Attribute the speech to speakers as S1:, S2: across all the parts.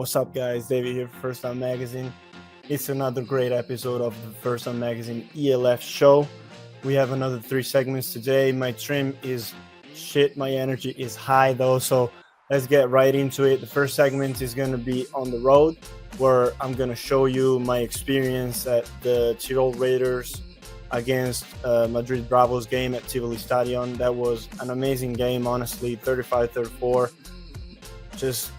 S1: What's up, guys? David here, First Down Magazine. It's another great episode of the First Down Magazine ELF show. We have another 3 segments today. My trim is shit. My energy is high, though, so let's get right into it. The first segment is going to be on the road, where I'm going to show you my experience at the Tirol Raiders against Madrid Bravos game at Tivoli Stadion. That was an amazing game, honestly, 35-34. Just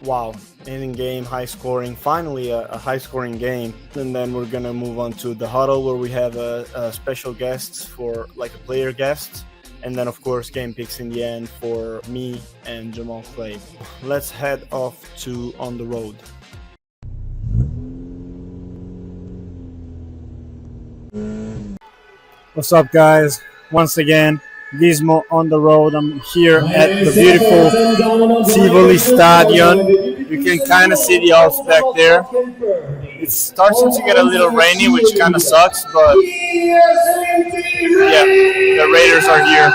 S1: wow, amazing game, high scoring, finally a high scoring game. And then we're gonna move on to the huddle, where we have a special guests for like a player guest, and then of course game picks in the end for me and Jamal Clay. Let's head off to on the road. What's up, guys? Once again, Gizmo on the road. I'm here at the beautiful Tivoli Stadion. You can kind of see the Alps back there. It's starting to get a little rainy, which kind of sucks, but yeah, the Raiders are here.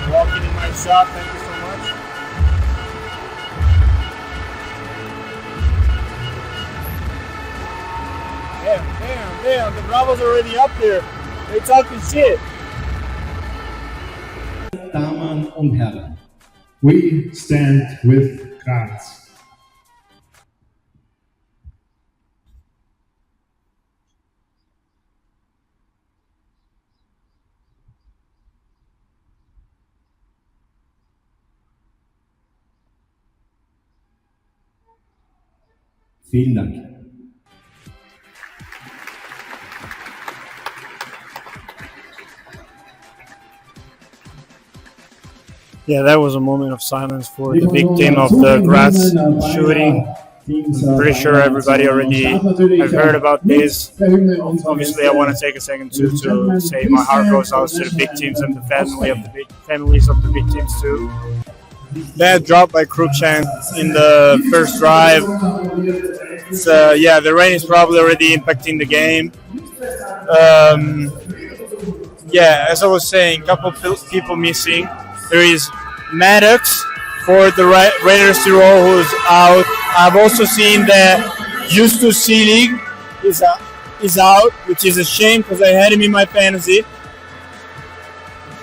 S1: Walking in my shop, thank you so much. Damn, the Bravos are already up there. They're talking shit.
S2: Damen und Herren, we stand with Graz. Vielen Dank.
S1: Yeah, that was a moment of silence for the victim of the Graz shooting. I'm pretty sure everybody already has heard about this. Obviously, I want to take a second to say my heart goes out to the victims and the families of the victims too. Bad drop by Cruikshank in the first drive. Yeah, the rain is probably already impacting the game. Yeah, as I was saying, a couple people missing. There is Maddox for the Raiders Tirol, who's out. I've also seen that Justus Seelig is out, which is a shame because I had him in my fantasy.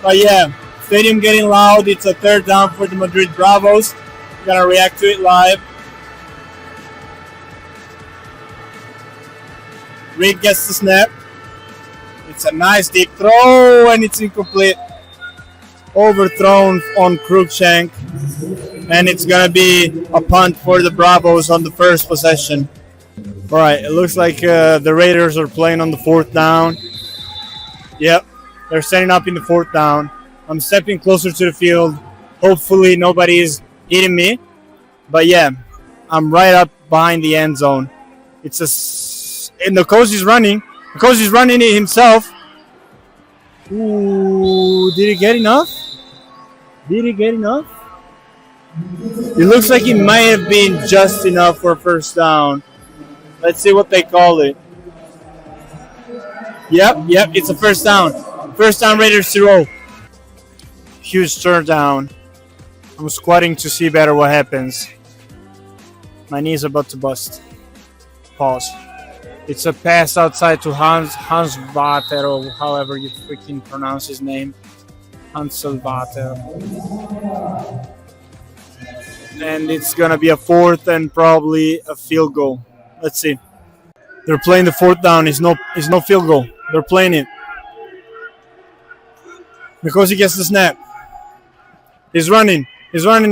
S1: But yeah, stadium getting loud. It's a third down for the Madrid Bravos. I'm gonna react to it live. Reed gets the snap. It's a nice deep throw, and it's incomplete. Overthrown on Cruikshank, and it's gonna be a punt for the Bravos on the first possession. All right, it looks like the Raiders are playing on the 4th down. Yep, they're setting up in the 4th down. I'm stepping closer to the field. Hopefully nobody is hitting me, but yeah, I'm right up behind the end zone. And the coach is running. The coach is running it himself. Ooh, did he get enough? It looks like it might have been just enough for a first down. Let's see what they call it. Yep, it's a first down. First down, Raiders Tirol. Huge turn down. I'm squatting to see better what happens. My knee's about to bust. Pause. It's a pass outside to Hans Vater, or however you freaking pronounce his name. Hansel Vater. And it's going to be a 4th and probably a field goal. Let's see. They're playing the 4th down. It's no field goal. They're playing it. Because he gets the snap. He's running it. He's in!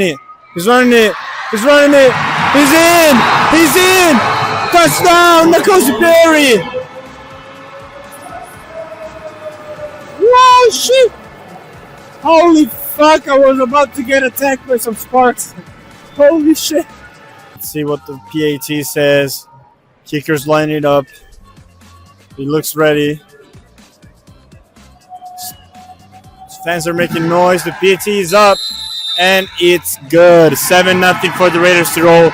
S1: Touchdown, Nakosi Perry! Whoa, shit! Holy fuck, I was about to get attacked by some sparks. Holy shit. Let's see what the PAT says. Kicker's lining it up. He looks ready. Fans are making noise. The PAT is up. And it's good. 7-0 for the Raiders to roll.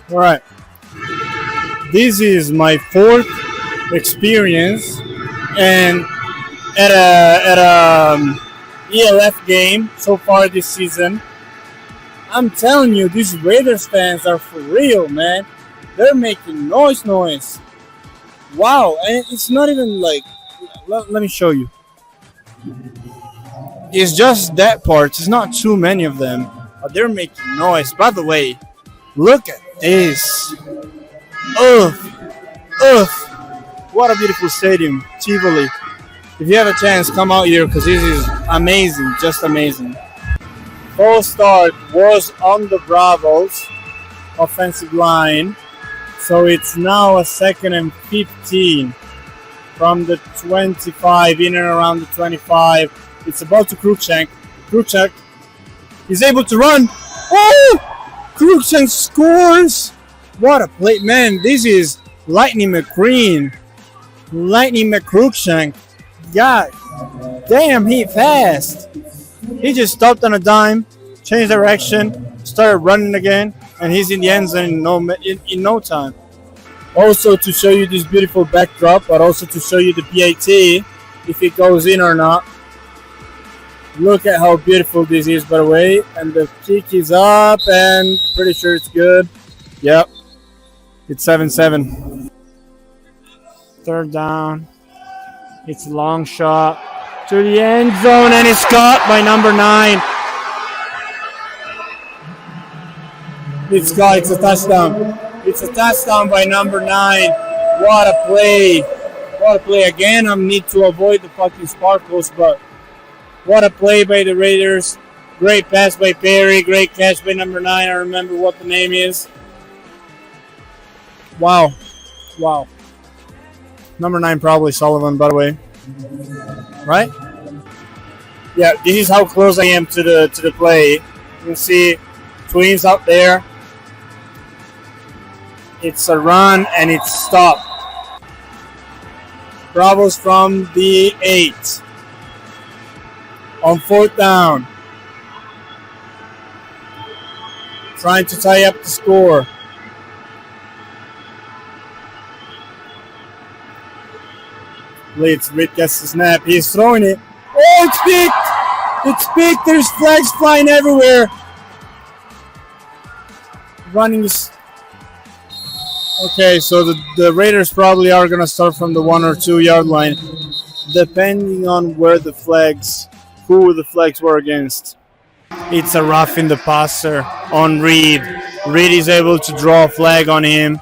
S1: All right. This is my fourth experience, and at a ELF game so far this season. I'm telling you, these Raiders fans are for real, man. They're making noise. Wow, and it's not even like. Let me show you. It's just that part. It's not too many of them, but they're making noise. By the way, look at this. Ugh. What a beautiful stadium, Tivoli. If you have a chance, come out here because this is amazing, just amazing. False start was on the Bravos offensive line, so it's now a 2nd and 15 from the 25, in and around the 25. It's about to Cruikshank. Cruikshank is able to run. Oh! Cruikshank scores! What a play, man! This is Lightning McQueen. Lightning McCruikshank. God damn, he fast. He just stopped on a dime, changed direction, started running again, and he's in the end zone in no time. Also to show you this beautiful backdrop, but also to show you the PAT, if it goes in or not. Look at how beautiful this is, by the way. And the kick is up, and pretty sure it's good. Yep. It's 7-7. 3rd down. It's a long shot to the end zone, and it's caught by number 9. It's caught. It's a touchdown. It's a touchdown by number 9. What a play. What a play. Again, I need to avoid the fucking sparkles, but what a play by the Raiders. Great pass by Perry. Great catch by number 9. I remember what the name is. Wow. Number 9 probably Sullivan, by the way. Right? Yeah, this is how close I am to the play. You can see Twins up there. It's a run and it's stopped. Bravos from the 8. On 4th down. Trying to tie up the score. Blitz, Rick gets the snap. He's throwing it. Oh, it's picked! It's picked. There's flags flying everywhere. Running this. Okay, so the Raiders probably are going to start from the 1 or 2 yard line, depending on who the flags were against. It's a rough in the passer on Reed. Reed is able to draw a flag on him.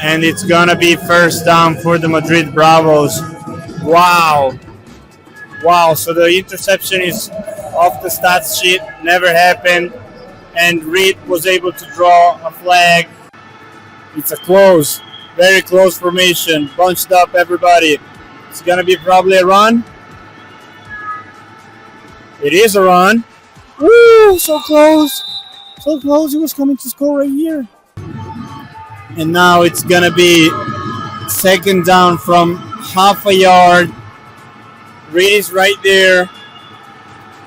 S1: And it's going to be 1st down for the Madrid Bravos. Wow, so the interception is off the stats sheet, never happened. And Reed was able to draw a flag. It's a close, very close formation, bunched up everybody. It's going to be probably a run. It is a run. Woo, so close. So close, he was coming to score right here. And now it's going to be 2nd down from half a yard. Reed is right there.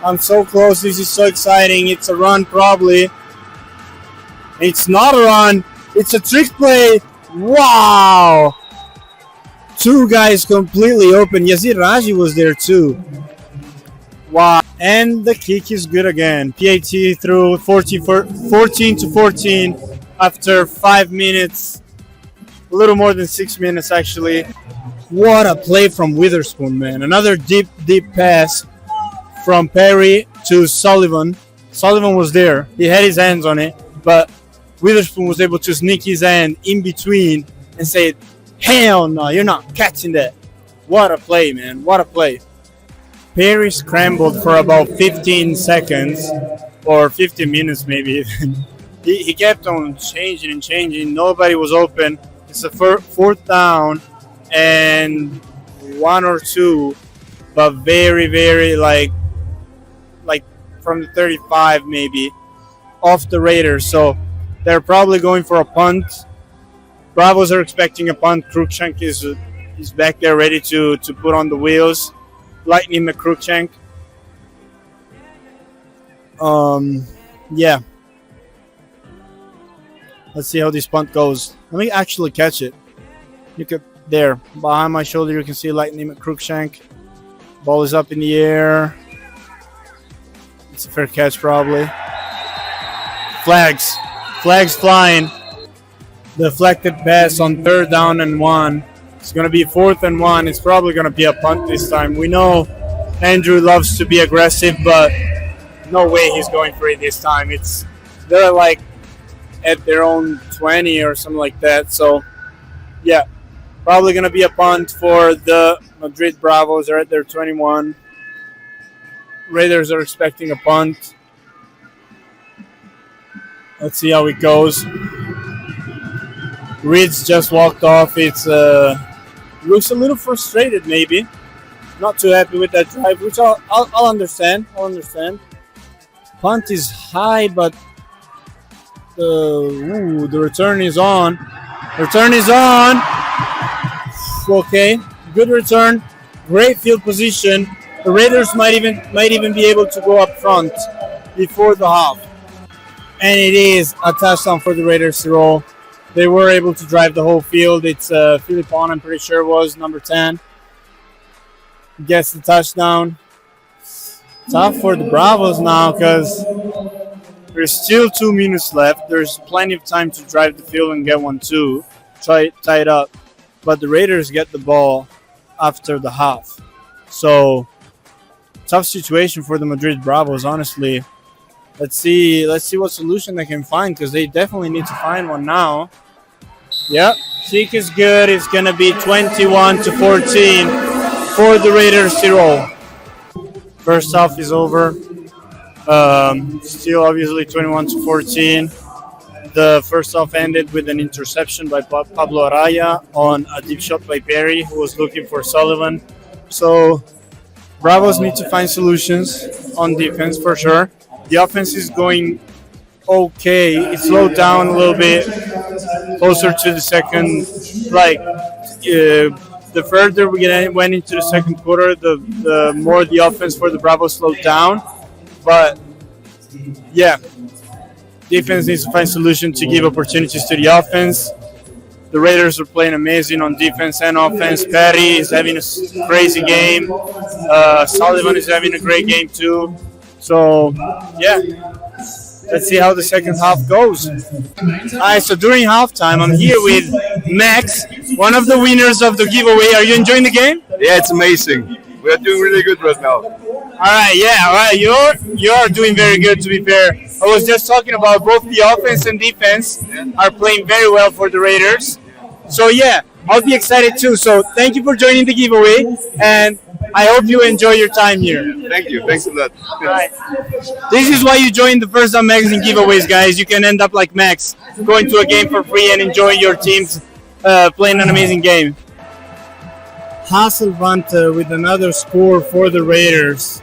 S1: I'm so close. This is so exciting. It's a run, probably. It's not a run. It's a trick play. Wow. 2 guys completely open. Yazid Raji was there too. Wow. And the kick is good again. PAT through 14 to 14 after 5 minutes. A little more than 6 minutes, actually. What a play from Witherspoon, man. Another deep pass from Perry to Sullivan. Sullivan was there. He had his hands on it, but Witherspoon was able to sneak his hand in between and say, hell no, you're not catching that. What a play, man. What a play. Perry scrambled for about 15 seconds or 15 minutes maybe. He kept on changing. Nobody was open. It's a 4th down and 1 or 2, but very, very like from the 35 maybe off the Raiders. So they're probably going for a punt. Bravos are expecting a punt. Cruikshank is back there ready to put on the wheels. Lightning McCruikshank. Yeah. Let's see how this punt goes. Let me actually catch it. You could there behind my shoulder. You can see Lightning McCruikshank. Ball is up in the air. It's a fair catch, probably. Flags flying. Deflected pass on 3rd down and 1. It's going to be 4th and 1. It's probably going to be a punt this time. We know Andrew loves to be aggressive, but no way he's going for it this time. They're like at their own 20 or something like that. So, yeah, probably going to be a punt for the Madrid Bravos. They're at their 21. Raiders are expecting a punt. Let's see how it goes. Reed's just walked off. It's looks a little frustrated, maybe. Not too happy with that drive, which I'll understand. Punt is high, but the return is on. Okay, good return. Great field position. The Raiders might even be able to go up front before the half. And it is a touchdown for the Raiders to roll. They were able to drive the whole field. It's Philippon, I'm pretty sure, was number 10. Gets the touchdown. Tough for the Bravos now because there's still 2 minutes left. There's plenty of time to drive the field and get 1-2. Tie it up. But the Raiders get the ball after the half. So, tough situation for the Madrid Bravos, honestly. Let's see what solution they can find because they definitely need to find one now. Yep, kick is good. It's going to be 21-14 for the Raiders to roll. First half is over. Still obviously 21-14. The first half ended with an interception by Pablo Araya on a deep shot by Perry, who was looking for Sullivan. So Bravos need to find solutions on defense for sure. The offense is going okay. It slowed down a little bit closer to the second. The further we went into the second quarter, the more the offense for the Bravos slowed down. But yeah, defense needs to find solution to give opportunities to the offense. The Raiders are playing amazing on defense and offense. Perry is having a crazy game. Sullivan is having a great game too. So, yeah, let's see how the second half goes. All right, so during halftime, I'm here with Max, one of the winners of the giveaway. Are you enjoying the game?
S3: Yeah, it's amazing. We are doing really good right now.
S1: All right, you're doing very good, to be fair. I was just talking about both the offense and defense are playing very well for the Raiders. So, yeah, I'll be excited too. So, thank you for joining the giveaway, and I hope you enjoy your time here.
S3: Thank you. Thanks a lot.
S1: All right. This is why you join the First Down Magazine giveaways, guys. You can end up like Max, going to a game for free and enjoying your teams playing an amazing game. Hasselvante with another score for the Raiders.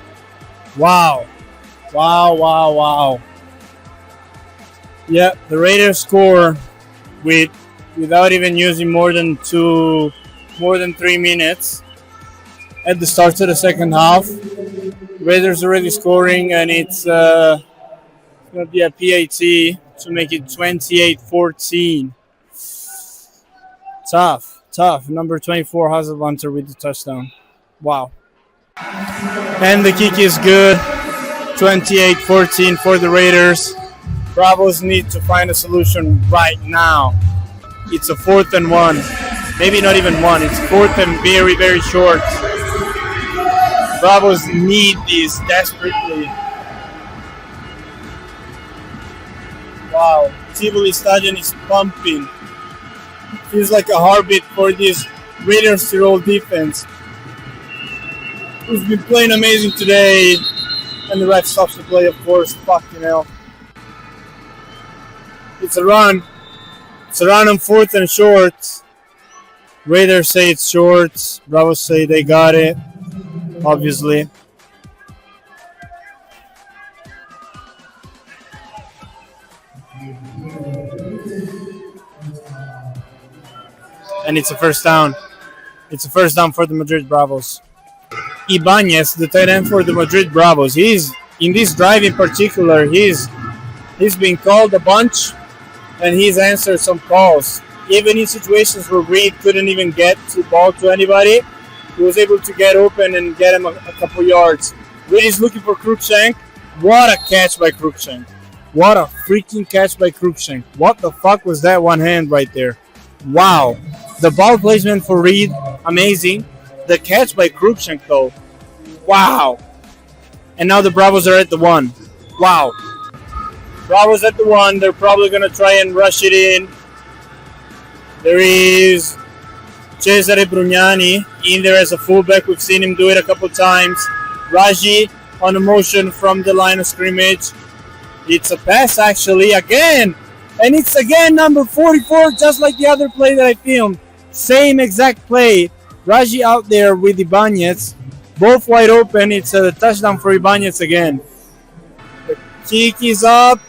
S1: Wow. Yeah, the Raiders score without even using more than 3 minutes. At the start of the second half, Raiders already scoring, and it's going to be a PAT to make it 28-14. Tough. Number 24, Hasselvante with the touchdown. Wow. And the kick is good. 28-14 for the Raiders. Bravos need to find a solution right now. It's a 4th and 1. Maybe not even 1. It's 4th and very, very short. Bravos need this desperately. Wow. Tivoli Stadium is pumping. Feels like a heartbeat for this Raiders Tirol defense. Who's been playing amazing today. And the ref stops the play, of course. Fucking hell. It's a run. It's a run on 4th and short. Raiders say it's short. Bravos say they got it. Obviously. And it's a first down. It's a first down for the Madrid Bravos. Ibanez, the tight end for the Madrid Bravos, he's in this drive in particular, he's been called a bunch. and he's answered some calls. Even in situations where Reed couldn't even get the ball to anybody, he was able to get open and get him a couple yards. Reed is looking for Cruikshank. What a catch by Cruikshank. What a freaking catch by Cruikshank. What the fuck was that one hand right there? Wow. The ball placement for Reed, amazing. The catch by Cruikshank, though. Wow. And now the Bravos are at the 1. Wow. Bravos at the 1. They're probably going to try and rush it in. There is Cesare Brugnani in there as a fullback. We've seen him do it a couple times. Raji on a motion from the line of scrimmage. It's a pass, actually, again. And it's again number 44, just like the other play that I filmed. Same exact play. Raji out there with Ibanez. Both wide open. It's a touchdown for Ibanez again. The kick is up.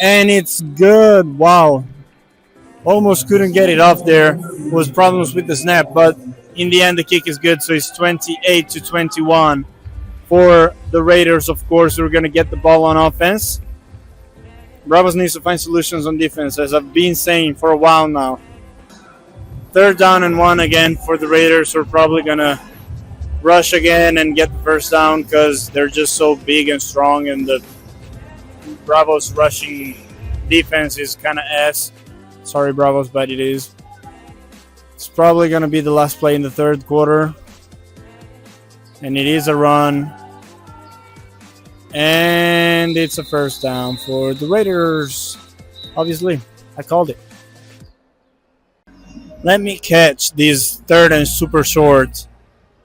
S1: And it's good. Wow. Almost couldn't get it off there. Was problems with the snap, but in the end the kick is good, so it's 28-21 for the Raiders. Of course, we're going to get the ball on offense. Bravos needs to find solutions on defense, as I've been saying for a while now. 3rd down and 1 again for the Raiders. We're probably going to rush again and get the first down because they're just so big and strong, and the Bravos rushing defense is kind of ass. Sorry, Bravos, but it is. It's probably going to be the last play in the 3rd quarter. And it is a run. And it's a first down for the Raiders. Obviously, I called it. Let me catch this 3rd and super short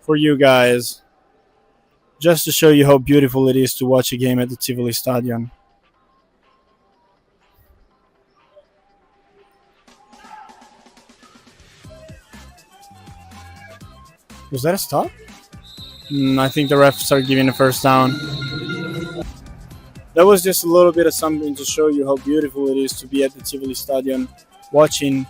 S1: for you guys. Just to show you how beautiful it is to watch a game at the Tivoli Stadion. Was that a stop? I think the refs are giving a first down. That was just a little bit of something to show you how beautiful it is to be at the Tivoli Stadion watching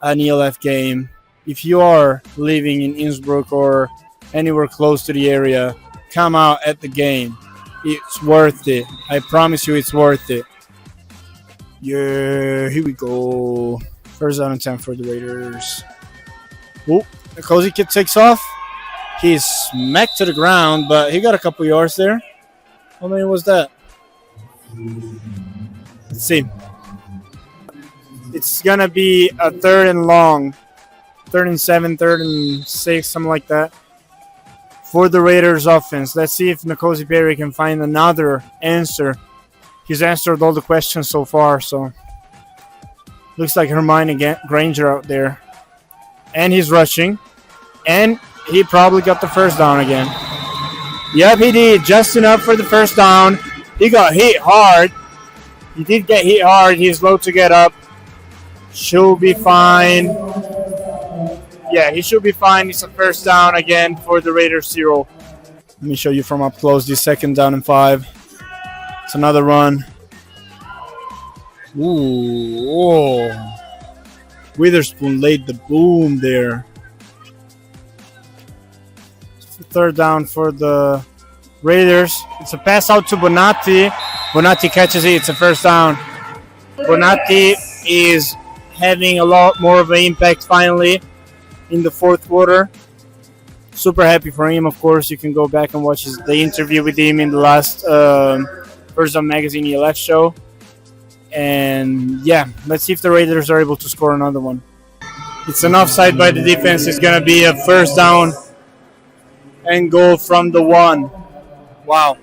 S1: an ELF game. If you are living in Innsbruck or anywhere close to the area, come out at the game. It's worth it. I promise you it's worth it. Yeah, here we go. First down and 10 for the Raiders. Oh, the cozy kid takes off. He's smacked to the ground, but he got a couple yards there. How many was that? Let's see. It's going to be a 3rd and long. 3rd and 7, 3rd and 6, something like that. For the Raiders offense. Let's see if Nkosi Perry can find another answer. He's answered all the questions so far, so. Looks like Hermione Granger out there. And he's rushing. And he probably got the first down again. Yep, he did. Just enough for the first down. He got hit hard. He did get hit hard. He's low to get up. Should be fine. Yeah, he should be fine. It's a first down again for the Raiders 0. Let me show you from up close. This 2nd down and 5. It's another run. Ooh. Oh. Witherspoon laid the boom there. 3rd down for the Raiders. It's a pass out to Bonatti. Bonatti catches it. It's a first down. Bonatti is having a lot more of an impact finally in the 4th quarter. Super happy for him, of course. You can go back and watch the interview with him in the last First Down Magazine ELF show. And yeah, let's see if the Raiders are able to score another one. It's an offside by the defense. It's going to be a first down and goal from the 1. Wow.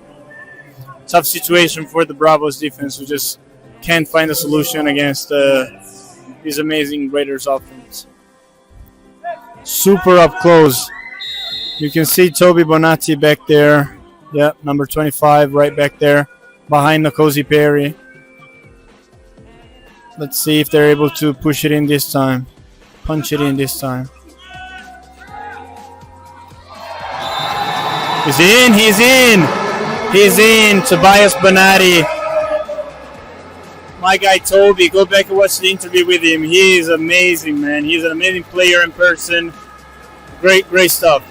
S1: Tough situation for the Bravos defense, who just can't find a solution against this amazing Raiders offense. Super up close. You can see Toby Bonatti back there. Yep, number 25 right back there behind Nkosi Perry. Let's see if they're able to push it in this time. Punch it in this time. He's in, he's in. He's in, Tobias Bonatti. My guy Toby, go back and watch the interview with him. He is amazing, man. He's an amazing player in person. Great, great stuff.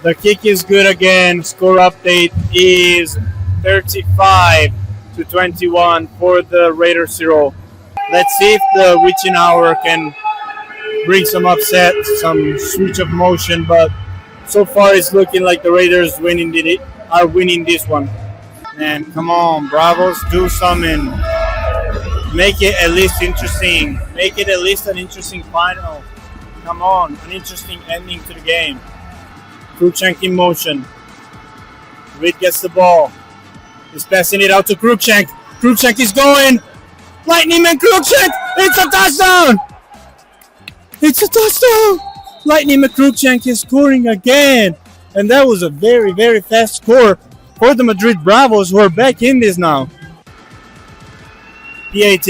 S1: The kick is good again. Score update is 35-21 for the Raiders 0. Let's see if the witching hour can bring some upset, some switch of motion. But so far, it's looking like the Raiders are winning this one. And come on, Bravos, do something. Make it at least interesting. Make it at least an interesting final. Come on, an interesting ending to the game. Krupchenk in motion. Reed gets the ball. He's passing it out to Krupchenk. Krupchenk is going. Lightning Man Krupchenk. It's a touchdown. It's a touchdown. Lightning Man Krupchenk is scoring again. And that was a very, very fast score for the Madrid Bravos, who are back in this now. PAT.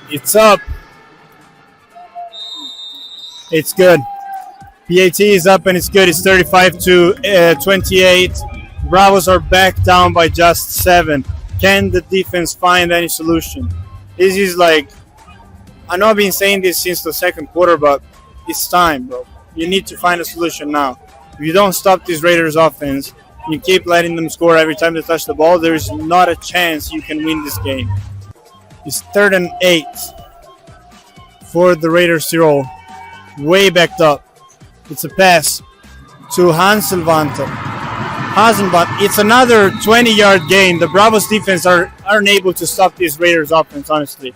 S1: It's up. It's good. PAT is up and it's good. It's 35-28. Bravos are back down by just 7. Can the defense find any solution? This is like, I know I've been saying this since the second quarter, but it's time, bro. You need to find a solution now. If you don't stop this Raiders offense, you keep letting them score every time they touch the ball, there is not a chance you can win this game. It's 3rd and 8 for the Raiders to roll. Way backed up. It's a pass to Hasenband. It's another 20-yard gain. The Bravos defense aren't able to stop this Raiders offense, honestly.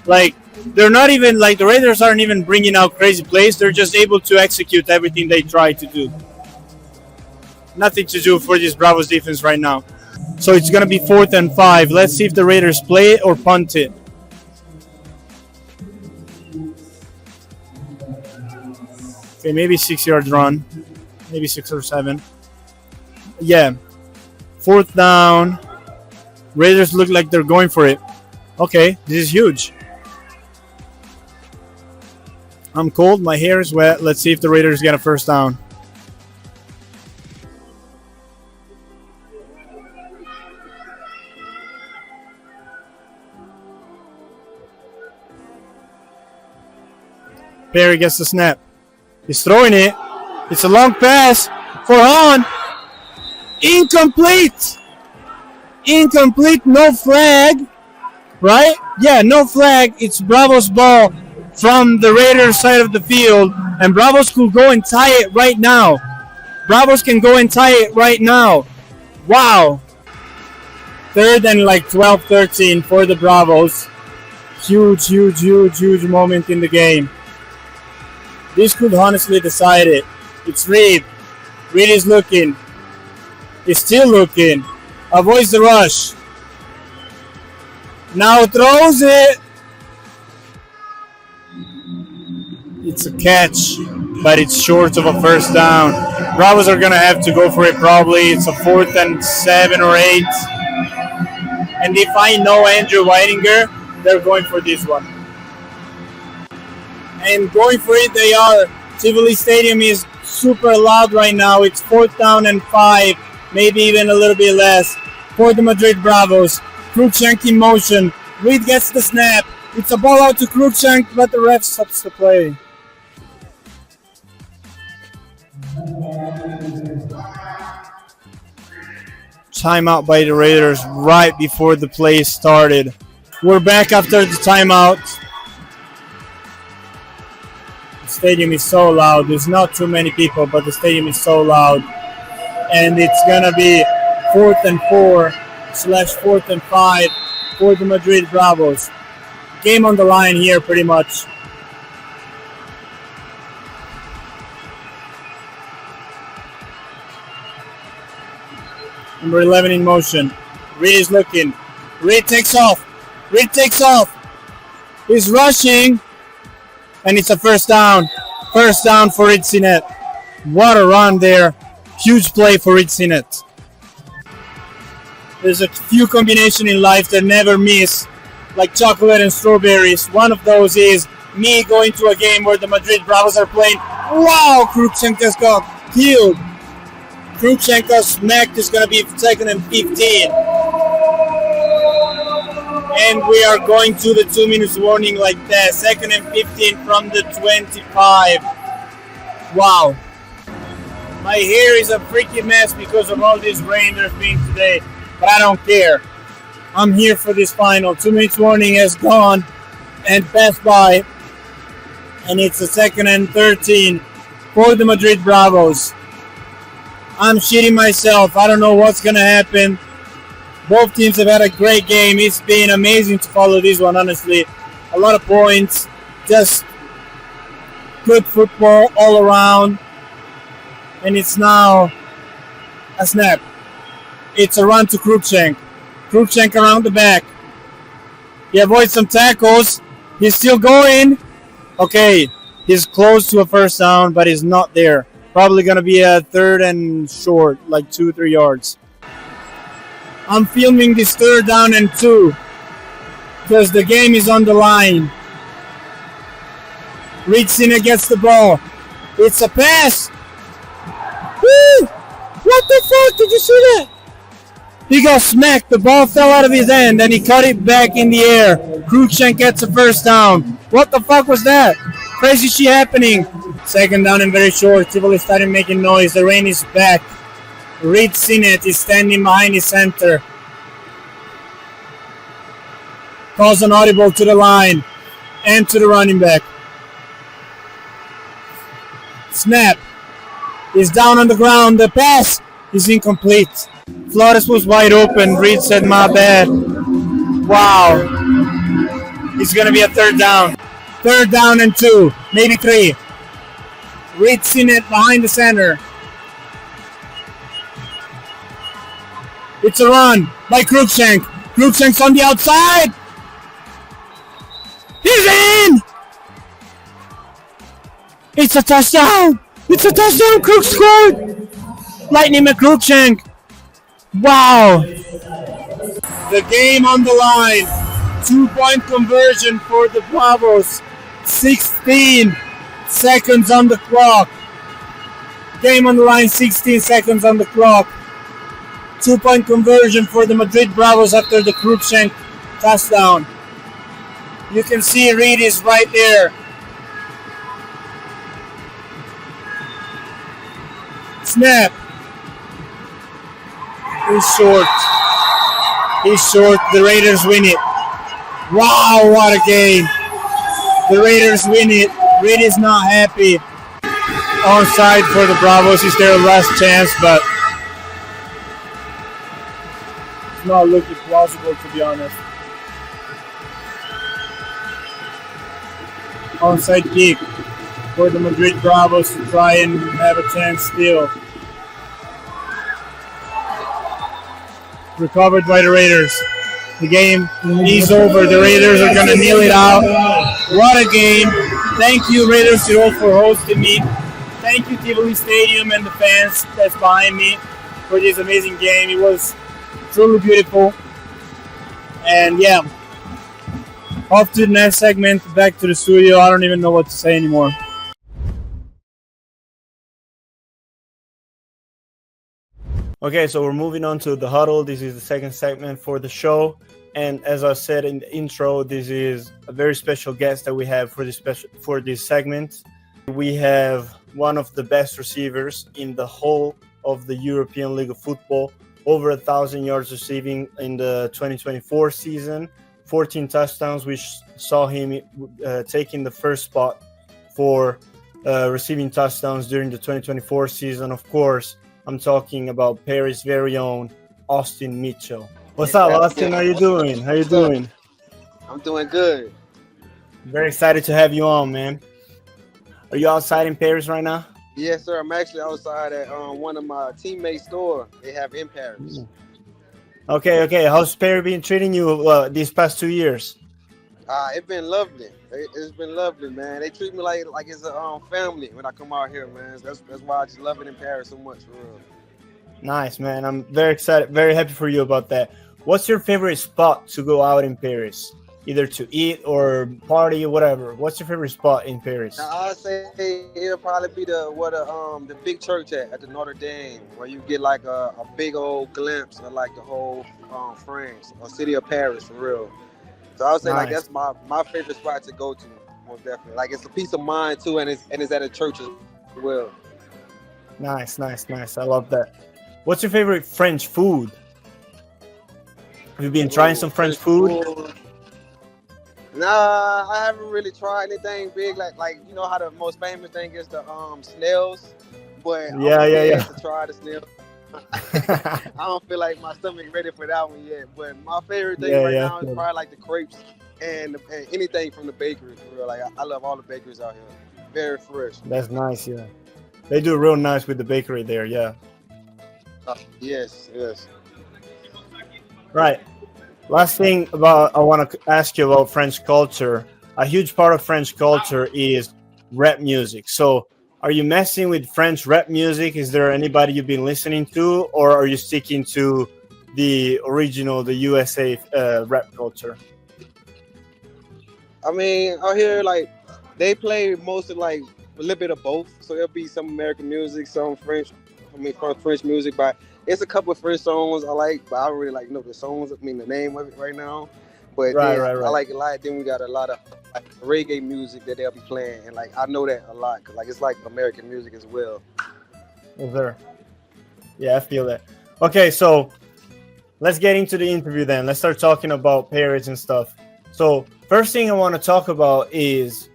S1: Like, they're not even, like, the Raiders aren't even bringing out crazy plays. They're just able to execute everything they try to do. Nothing to do for this Bravos defense right now. So it's going to be 4th and 5. Let's see if the Raiders play it or punt it. Okay, maybe 6-yard run. Maybe 6 or 7. Yeah. 4th down. Raiders look like they're going for it. Okay, this is huge. I'm cold. My hair is wet. Let's see if the Raiders get a first down. Perry gets the snap. He's throwing it. It's a long pass for Hahn. Incomplete. Incomplete. No flag. Right? Yeah, no flag. It's Bravos' ball from the Raiders side of the field. And Bravos could go and tie it right now. Bravos can go and tie it right now. Wow. 3rd and like 12, 13 for the Bravos. Huge moment in the game. This could honestly decide it. It's Reed. Reed is looking. He's still looking. Avoids the rush. Now throws it. It's a catch, but it's short of a first down. Bravos are going to have to go for it probably. It's a 4th and 7 or 8. And if I know Andrew Weidinger, they're going for this one. And going for it they are. Tivoli Stadium is super loud right now. It's 4th down and 5, maybe even a little bit less for the Madrid Bravos. Krupchenk in motion. Reed gets the snap. It's a ball out to Krupchenk, but the ref stops the play. Timeout by the Raiders right before the play started. We're back after the timeout. The stadium is so loud. There's not too many people, but the stadium is so loud. And it's going to be 4th and 4/4th and 5 for the Madrid Bravos. Game on the line here pretty much. Number 11 in motion. Reed is looking. Reed takes off. Reed takes off. He's rushing. And it's a first down. First down for Itzinet. What a run there. Huge play for Itzinet. There's a few combinations in life that never miss, like chocolate and strawberries. One of those is me going to a game where the Madrid Bravos are playing. Wow, Krupchenko's got killed. Krupchenko's smacked is going to be 2nd and 15. And we are going to the 2 minutes warning like that. 2nd and 15 from the 25. Wow. My hair is a freaking mess because of all this rain there's been today. But I don't care. I'm here for this final. 2 minutes warning has gone and passed by. And it's a 2nd and 13 for the Madrid Bravos. I'm shitting myself. I don't know what's going to happen. Both teams have had a great game. It's been amazing to follow this one, honestly. A lot of points. Just good football all around. And it's now a snap. It's a run to Cruikshank. Cruikshank around the back. He avoids some tackles. He's still going. Okay, he's close to a first down, but he's not there. Probably going to be a 3rd and short, like 2-3 yards. I'm filming this 3rd down and 2 because the game is on the line. Ritsina gets the ball. It's a pass. Woo! What the fuck? Did you see that? He got smacked. The ball fell out of his hand and he cut it back in the air. Cruikshank gets a first down. What the fuck was that? Crazy shit happening. 2nd down and very short. Tivoli started making noise. The rain is back. Reed Sinet is standing behind his center. Calls an audible to the line and to the running back. Snap. He's down on the ground. The pass is incomplete. Flores was wide open. Reed said, my bad. Wow. It's going to be a 3rd down. 3rd down and 2. Maybe 3. Reed Sinet behind the center. It's a run by Cruikshank. Cruikshank's on the outside. He's in! It's a touchdown! It's a touchdown! Crook scored! Lightning McCruikshank. Wow! The game on the line. 2-point conversion for the Bravos. 16 seconds on the clock. Game on the line, 16 seconds on the clock. 2-point conversion for the Madrid Bravos after the Cruikshank touchdown. You can see Reed is right there. Snap. He's short. He's short. The Raiders win it. Wow, what a game. The Raiders win it. Reed is not happy. Onside for the Bravos. It's their last chance, but it's not looking plausible, to be honest. Onside kick for the Madrid Bravos to try and have a chance still. Recovered by the Raiders. The game is over. The Raiders are going to kneel it out. What a game. Thank you, Raiders Tirol, for hosting me. Thank you, Tivoli Stadium and the fans that's behind me for this amazing game. It was truly beautiful. And yeah, off to the next segment, back to the studio. I don't even know what to say anymore. Okay, so we're moving on to the huddle. This is the second segment for the show. And as I said in the intro, this is a very special guest that we have for this segment. We have one of the best receivers in the whole of the European League of Football. Over 1,000 yards receiving in the 2024 season. 14 touchdowns, which saw him taking the first spot for receiving touchdowns during the 2024 season. Of course, I'm talking about Paris' very own Austin Mitchell. What's up, Austin? How you doing? How you doing?
S4: I'm doing good.
S1: Very excited to have you on, man. Are you outside in Paris right now?
S4: Yes, sir. I'm actually outside at one of my teammates' store. They have in Paris.
S1: Okay. How's Paris been treating you these past 2 years?
S4: It's been lovely. It's been lovely, man. They treat me like it's a family when I come out here, man. That's why I just love it in Paris so much, for real.
S1: Nice, man. I'm very excited, very happy for you about that. What's your favorite spot to go out in Paris? Either to eat or party or whatever. What's your favorite spot in Paris?
S4: Now, I'll say it'll probably be the big church at the Notre Dame, where you get like a big old glimpse of like the whole France or city of Paris, for real. So I would say like that's my favorite spot to go to, most definitely. Like it's a peace of mind too, and it's at a church as well.
S1: Nice. I love that. What's your favorite French food? Have you been trying some French food?
S4: Nah, I haven't really tried anything big. Like you know how the most famous thing is the snails, but
S1: Yeah,
S4: I'm
S1: yeah,
S4: scared to try the snails.
S1: yeah.
S4: I don't feel like my stomach ready for that one yet. But my favorite thing
S1: Yeah,
S4: right
S1: yeah.
S4: now is probably like the crepes and anything from the bakery. For real, like I love all the bakeries out here. Very fresh.
S1: That's nice. Yeah, they do real nice with the bakery there. Yeah.
S4: Yes, yes.
S1: Right. Last thing about I want to ask you about French culture. A huge part of French culture is rap music. So, are you messing with French rap music? Is there anybody you've been listening to, or are you sticking to the original, the USA rap culture?
S4: I mean, out here like they play most of like a little bit of both. So there'll be some American music, some French. I mean, French music, but it's a couple of French songs I like, but I don't really like know the songs. I mean, the name of it right now. But
S1: Right,
S4: then
S1: right,
S4: I
S1: right.
S4: like it a lot. Then we got a lot of like, reggae music that they'll be playing, and like I know that a lot because like it's like American music as well.
S1: Is there? Yeah, I feel that. Okay, so let's get into the interview then. Let's start talking about Paris and stuff. So, first thing I want to talk about is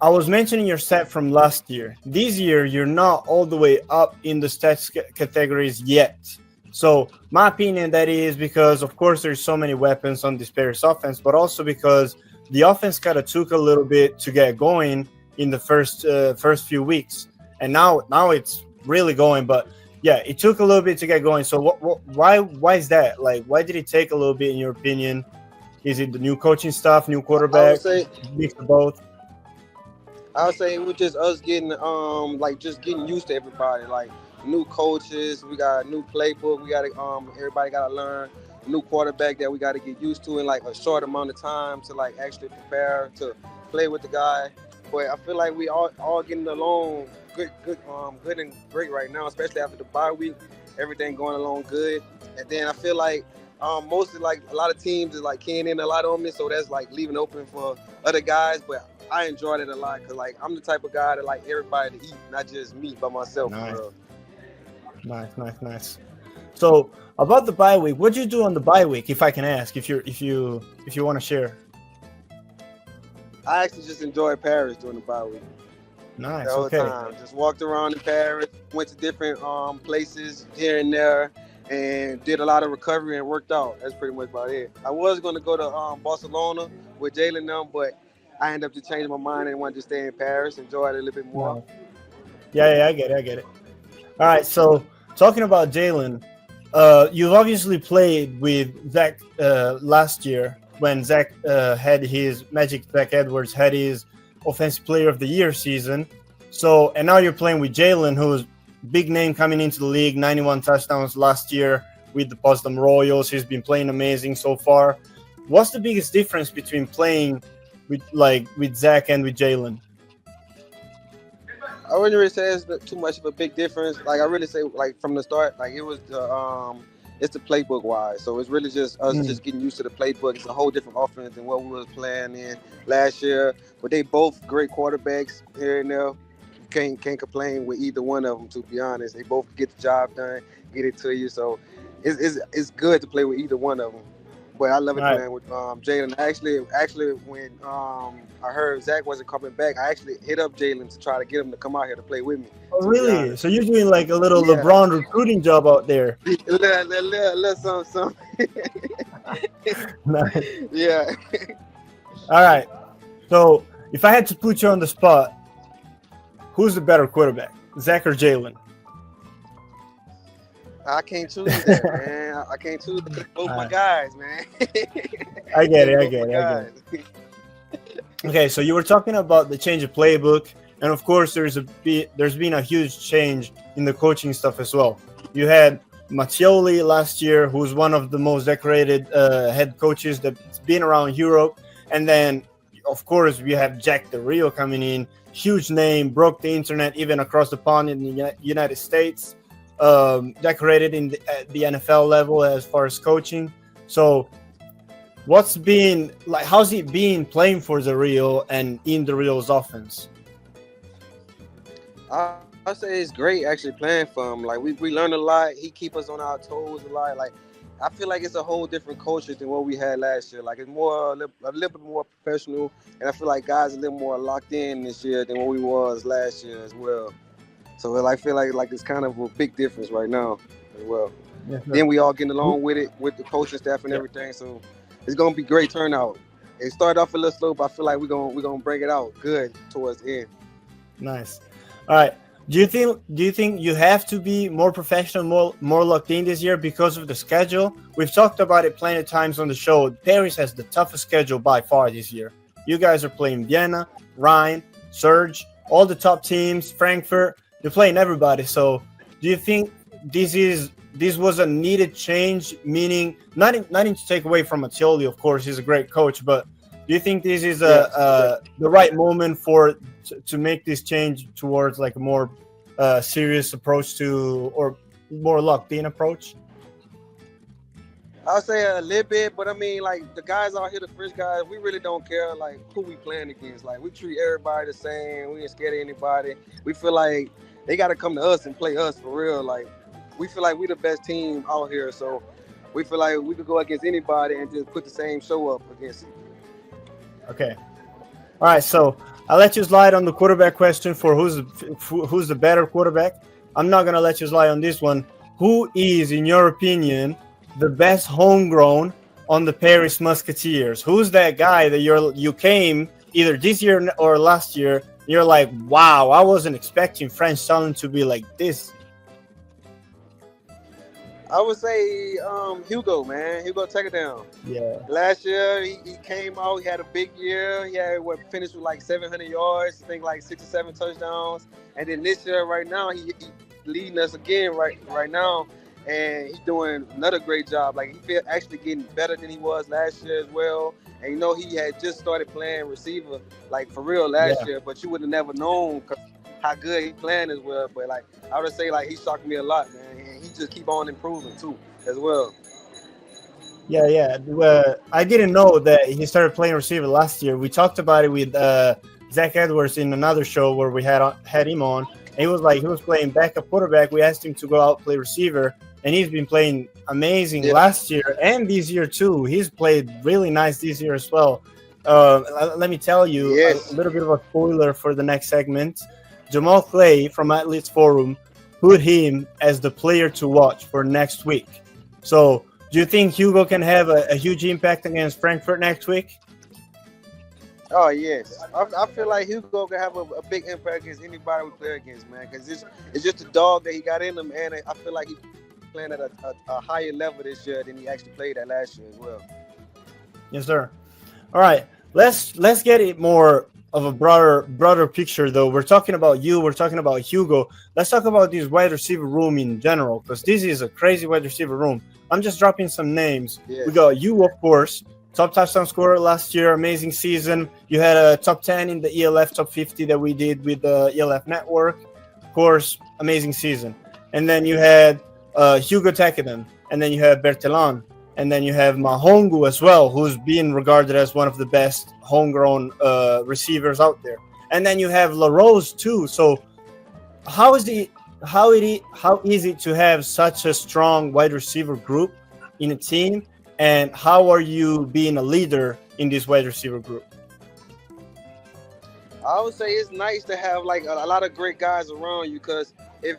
S1: I was mentioning your set from last year. This year, you're not all the way up in the stats categories yet. So, my opinion, that is because, of course, there's so many weapons on this Paris offense, but also because the offense kind of took a little bit to get going in the first few weeks, and now it's really going. But yeah, it took a little bit to get going. So, why is that? Like, why did it take a little bit, in your opinion? Is it the new coaching staff, new
S4: I would
S1: quarterback,
S4: say
S1: mix of both?
S4: I would say it was just us getting like just getting used to everybody. Like new coaches, we got a new playbook. We got to everybody got to learn. New quarterback that we got to get used to in like a short amount of time to like actually prepare to play with the guy. But I feel like we all getting along good and great right now, especially after the bye week. Everything going along good, and then I feel like mostly like a lot of teams is like keying in a lot on me, so that's like leaving open for other guys. But I enjoyed it a lot because like I'm the type of guy that like everybody to eat, not just me by myself.
S1: Nice.
S4: Bro.
S1: Nice. So about the bye week, what'd you do on the bye week, if I can ask, if you want to share?
S4: I actually just enjoyed Paris during the bye week.
S1: Nice.
S4: The whole
S1: Okay.
S4: time. Just walked around in Paris, went to different places here and there, and did a lot of recovery and worked out. That's pretty much about it. I was going to go to Barcelona with Jalen now, but I ended up just changing my mind and wanted to stay in Paris, enjoy it a little bit more.
S1: Nice. Yeah, I get it. All right, so talking about Jalen, you've obviously played with Zach last year when Zach had his Magic. Zach Edwards had his Offensive Player of the Year season. So, and now you're playing with Jalen, who's big name coming into the league, 91 touchdowns last year with the Potsdam Royals. He's been playing amazing so far. What's the biggest difference between playing with Zach and with Jalen?
S4: I wouldn't really say it's too much of a big difference. Like I really say, like from the start, like it was it's the playbook wise. So it's really just us just getting used to the playbook. It's a whole different offense than what we was playing in last year. But they both great quarterbacks here and there. Can't complain with either one of them. To be honest, they both get the job done, get it to you. So it's good to play with either one of them. But I love it playing with Jalen. Actually, when I heard Zach wasn't coming back, I actually hit up Jalen to try to get him to come out here to play with me.
S1: Oh, really? So you're doing like a little LeBron recruiting job out there?
S4: little something.
S1: Nice.
S4: Yeah.
S1: All right. So if I had to put you on the spot, who's the better quarterback, Zach or Jalen?
S4: I can't choose that, man. I can't choose both my guys, man.
S1: I get it. Okay, so you were talking about the change of playbook, and of course there's been a huge change in the coaching stuff as well. You had Mattioli last year, who's one of the most decorated head coaches that's been around Europe, and then of course we have Jack Del Rio coming in, huge name, broke the internet even across the pond in the United States. Decorated in the NFL level as far as coaching. So how's it been playing for the Rio and in the Rio's offense?
S4: I say it's great actually playing for him. Like we learned a lot. He keep us on our toes a lot. Like I feel like it's a whole different culture than what we had last year. Like it's more a little bit more professional, and I feel like guys are a little more locked in this year than what we was last year as well. So I feel like it's kind of a big difference right now as well.
S1: Yes, sir.
S4: Then we all getting along with it, with the coaching staff and
S1: Yeah.
S4: everything. So it's gonna be great turnout. It started off a little slow, but I feel like we're gonna bring it out good towards the end.
S1: Nice. All right. Do you think you have to be more professional, more locked in this year because of the schedule? We've talked about it plenty of times on the show. Paris has the toughest schedule by far this year. You guys are playing Vienna, Rhine, Surge, all the top teams, Frankfurt. You're playing everybody. So do you think this was a needed change? Meaning, not to take away from Mattioli, of course, he's a great coach, but do you think this is the right moment to make this change towards like a more serious approach to, or more locked in approach?
S4: I'll say a little bit, but I mean, like the guys out here, the French guys, we really don't care like who we playing against. Like we treat everybody the same. We ain't scared of anybody. We feel like they got to come to us and play us for real. Like we feel like we the best team out here, so we feel like we could go against anybody and just put the same show up against it.
S1: Okay. All right. So I'll let you slide on the quarterback question for who's the better quarterback. I'm not gonna let you slide on this one. Who is, in your opinion, the best homegrown on the Paris Musketeers? Who's that guy that you came either this year or last year? You're like, wow, I wasn't expecting French talent to be like this.
S4: I would say Hugo, man. Hugo, take it down.
S1: Yeah.
S4: Last year, he came out. He had a big year. He had finished with like 700 yards. I think like 6 or 7 touchdowns. And then this year, right now, he leading us again right now. And he's doing another great job. Like he actually getting better than he was last year as well. And he had just started playing receiver like for real last year. But you would have never known how good he playing as well. But like I would say, like he shocked me a lot, man. And he just keep on improving too as well.
S1: Yeah. I didn't know that he started playing receiver last year. We talked about it with Zach Edwards in another show where we had him on. And he was playing backup quarterback. We asked him to go out play receiver, and he's been playing amazing last year and this year too. He's played really nice this year as well. Let me tell you a little bit of a spoiler for the next segment. Jamal Clay from Athletes Forum put him as the player to watch for next week. So do you think Hugo can have a huge impact against Frankfurt next week?
S4: Oh, yes. I feel like Hugo can have a big impact against anybody we play against, man, because it's just a dog that he got in him, and I feel like he's playing at a higher level this year than he actually played at last year as well.
S1: Yes, sir. All right. Let's get it more of a broader picture, though. We're talking about you. We're talking about Hugo. Let's talk about this wide receiver room in general, because this is a crazy wide receiver room. I'm just dropping some names. Yes. We got you, of course, top touchdown scorer last year, amazing season. You had a top 10 in the ELF top 50 that we did with the ELF network. Of course, amazing season. And then you had Hugo Tekinen, and then you have Bertelan, and then you have Mahongu as well, who's being regarded as one of the best homegrown receivers out there. And then you have LaRose too. So how is it to have such a strong wide receiver group in a team, and how are you being a leader in this wide receiver group?
S4: I would say it's nice to have like a lot of great guys around you, because if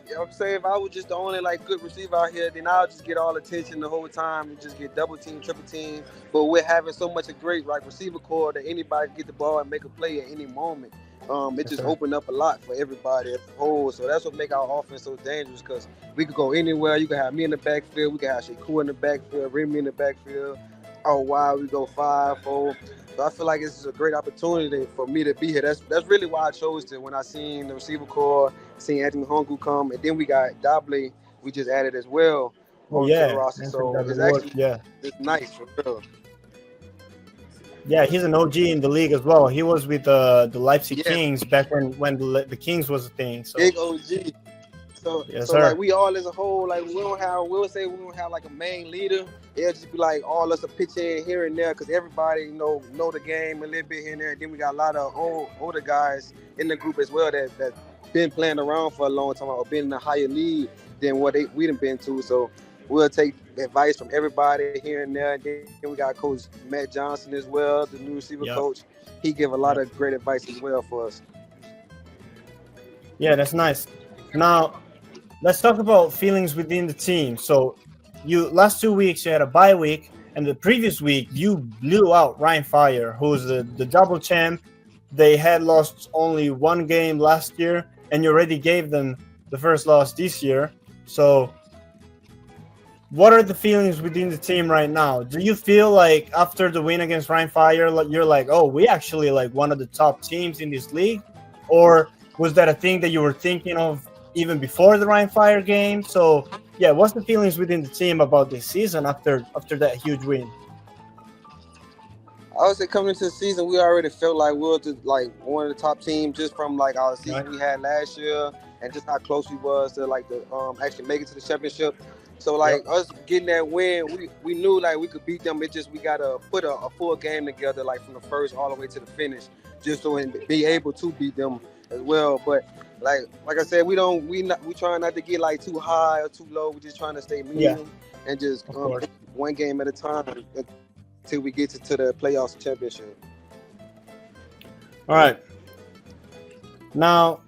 S4: I was just the only like good receiver out here, then I'll just get all attention the whole time and just get double team, triple team. But we're having so much a great like receiver core that anybody can get the ball and make a play at any moment. It just opened up a lot for everybody as a whole. So that's what make our offense so dangerous, because we could go anywhere. You can have me in the backfield. We can have Shakur in the backfield, Remy in the backfield. Oh, wow, we go 5-4. So I feel like it's a great opportunity for me to be here. That's really why I chose to. When I seen the receiver core, seen Anthony Hongu come, and then we got Dobley, we just added as well.
S1: Oh, yeah.
S4: To the roster. So it's actually it's nice for real.
S1: Yeah, he's an OG in the league as well. He was with the Leipzig Kings back when the Kings was a thing. So.
S4: Big OG. So like we all as a whole, like we'll say we don't have like a main leader. It'll just be like all us a pitch in here and there, because everybody know the game a little bit here and there. And then we got a lot of older guys in the group as well that been playing around for a long time or been in a higher league than what we done been to. So we'll take advice from everybody here and there. And then we got Coach Matt Johnson as well, the new receiver
S1: Yep.
S4: coach. He give a lot
S1: Yep.
S4: of great advice as well for us.
S1: Yeah, that's nice. Now, let's talk about feelings within the team. So, you last 2 weeks you had a bye week, and the previous week you blew out Ryan Fire, who's the double champ. They had lost only one game last year, and you already gave them the first loss this year. So, what are the feelings within the team right now? Do you feel like after the win against Ryan Fire, you're like, oh, we actually like one of the top teams in this league? Or was that a thing that you were thinking of even before the Ryan Fire game? So, yeah, what's the feelings within the team about this season after that huge win?
S4: I would say coming into the season, we already felt like we were like one of the top teams just from like our season
S1: Right.
S4: we had last year and just how close we was to like the actually make it to the championship. So like us getting that win, we knew like we could beat them. It just we gotta put a full game together like from the first all the way to the finish, just so and be able to beat them as well. But like I said, we trying not to get like too high or too low. We're just trying to stay medium and just
S1: course.
S4: one game at a time until we get to the playoffs championship.
S1: All right. Now,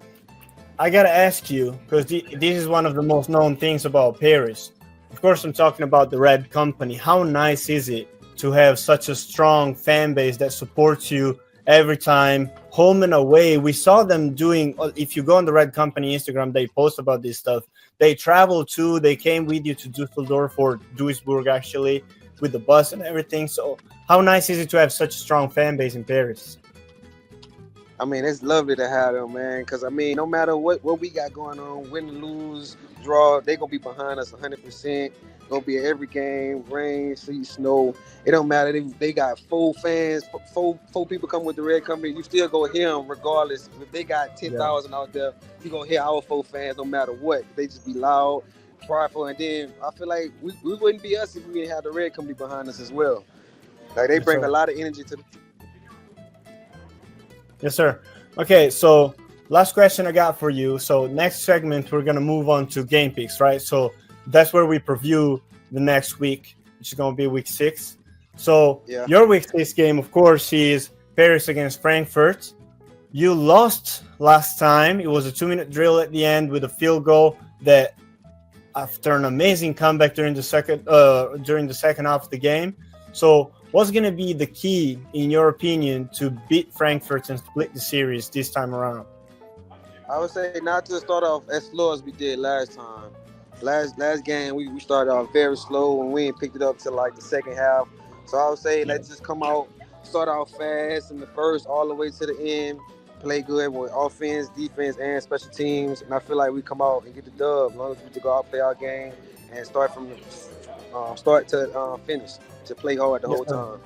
S1: I got to ask you, because this is one of the most known things about Paris. Of course, I'm talking about the Red Company. How nice is it to have such a strong fan base that supports you every time, home and away? We saw them doing, if you go on the Red Company Instagram, they post about this stuff. They travel too. They came with you to Düsseldorf or Duisburg, actually, with the bus and everything. So how nice is it to have such a strong fan base in Paris?
S4: I mean, it's lovely to have them, man. Because I mean, no matter what we got going on, win, lose, draw, they gonna be behind us 100%. Gonna be at every game, rain, sleet, snow. It don't matter. They got full fans, four people come with the Red Company. You still go hear them regardless. If they got 10,000 out there, you gonna hear our 4 fans no matter what. They just be loud, prideful, and then I feel like we wouldn't be us if we didn't have the Red Company behind us as well. Like they bring a lot of energy to the team.
S1: Yes, sir. Okay, so last question I got for you. So next segment, we're going to move on to game picks, right? So that's where we preview the next week, which is going to be week 6. So your week 6 game, of course, is Paris against Frankfurt. You lost last time. It was a 2-minute drill at the end with a field goal that after an amazing comeback during the second half of the game. So what's going to be the key, in your opinion, to beat Frankfurt and split the series this time around?
S4: I would say not to start off as slow as we did last time. Last game, we started off very slow and we ain't picked it up till like the second half. So I would say let's just come out, start out fast in the first all the way to the end, play good with offense, defense, and special teams. And I feel like we come out and get the dub as long as we just go out, play our game, and start from start to finish, to play hard the whole time.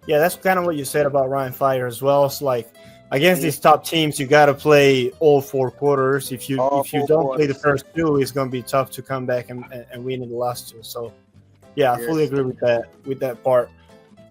S1: Yeah, that's kind of what you said about Ryan Fire as well. It's like against these top teams, you got to play all 4 quarters. If you don't play the first 2, it's going to be tough to come back and win in the last 2. So, yeah, I fully agree with that part.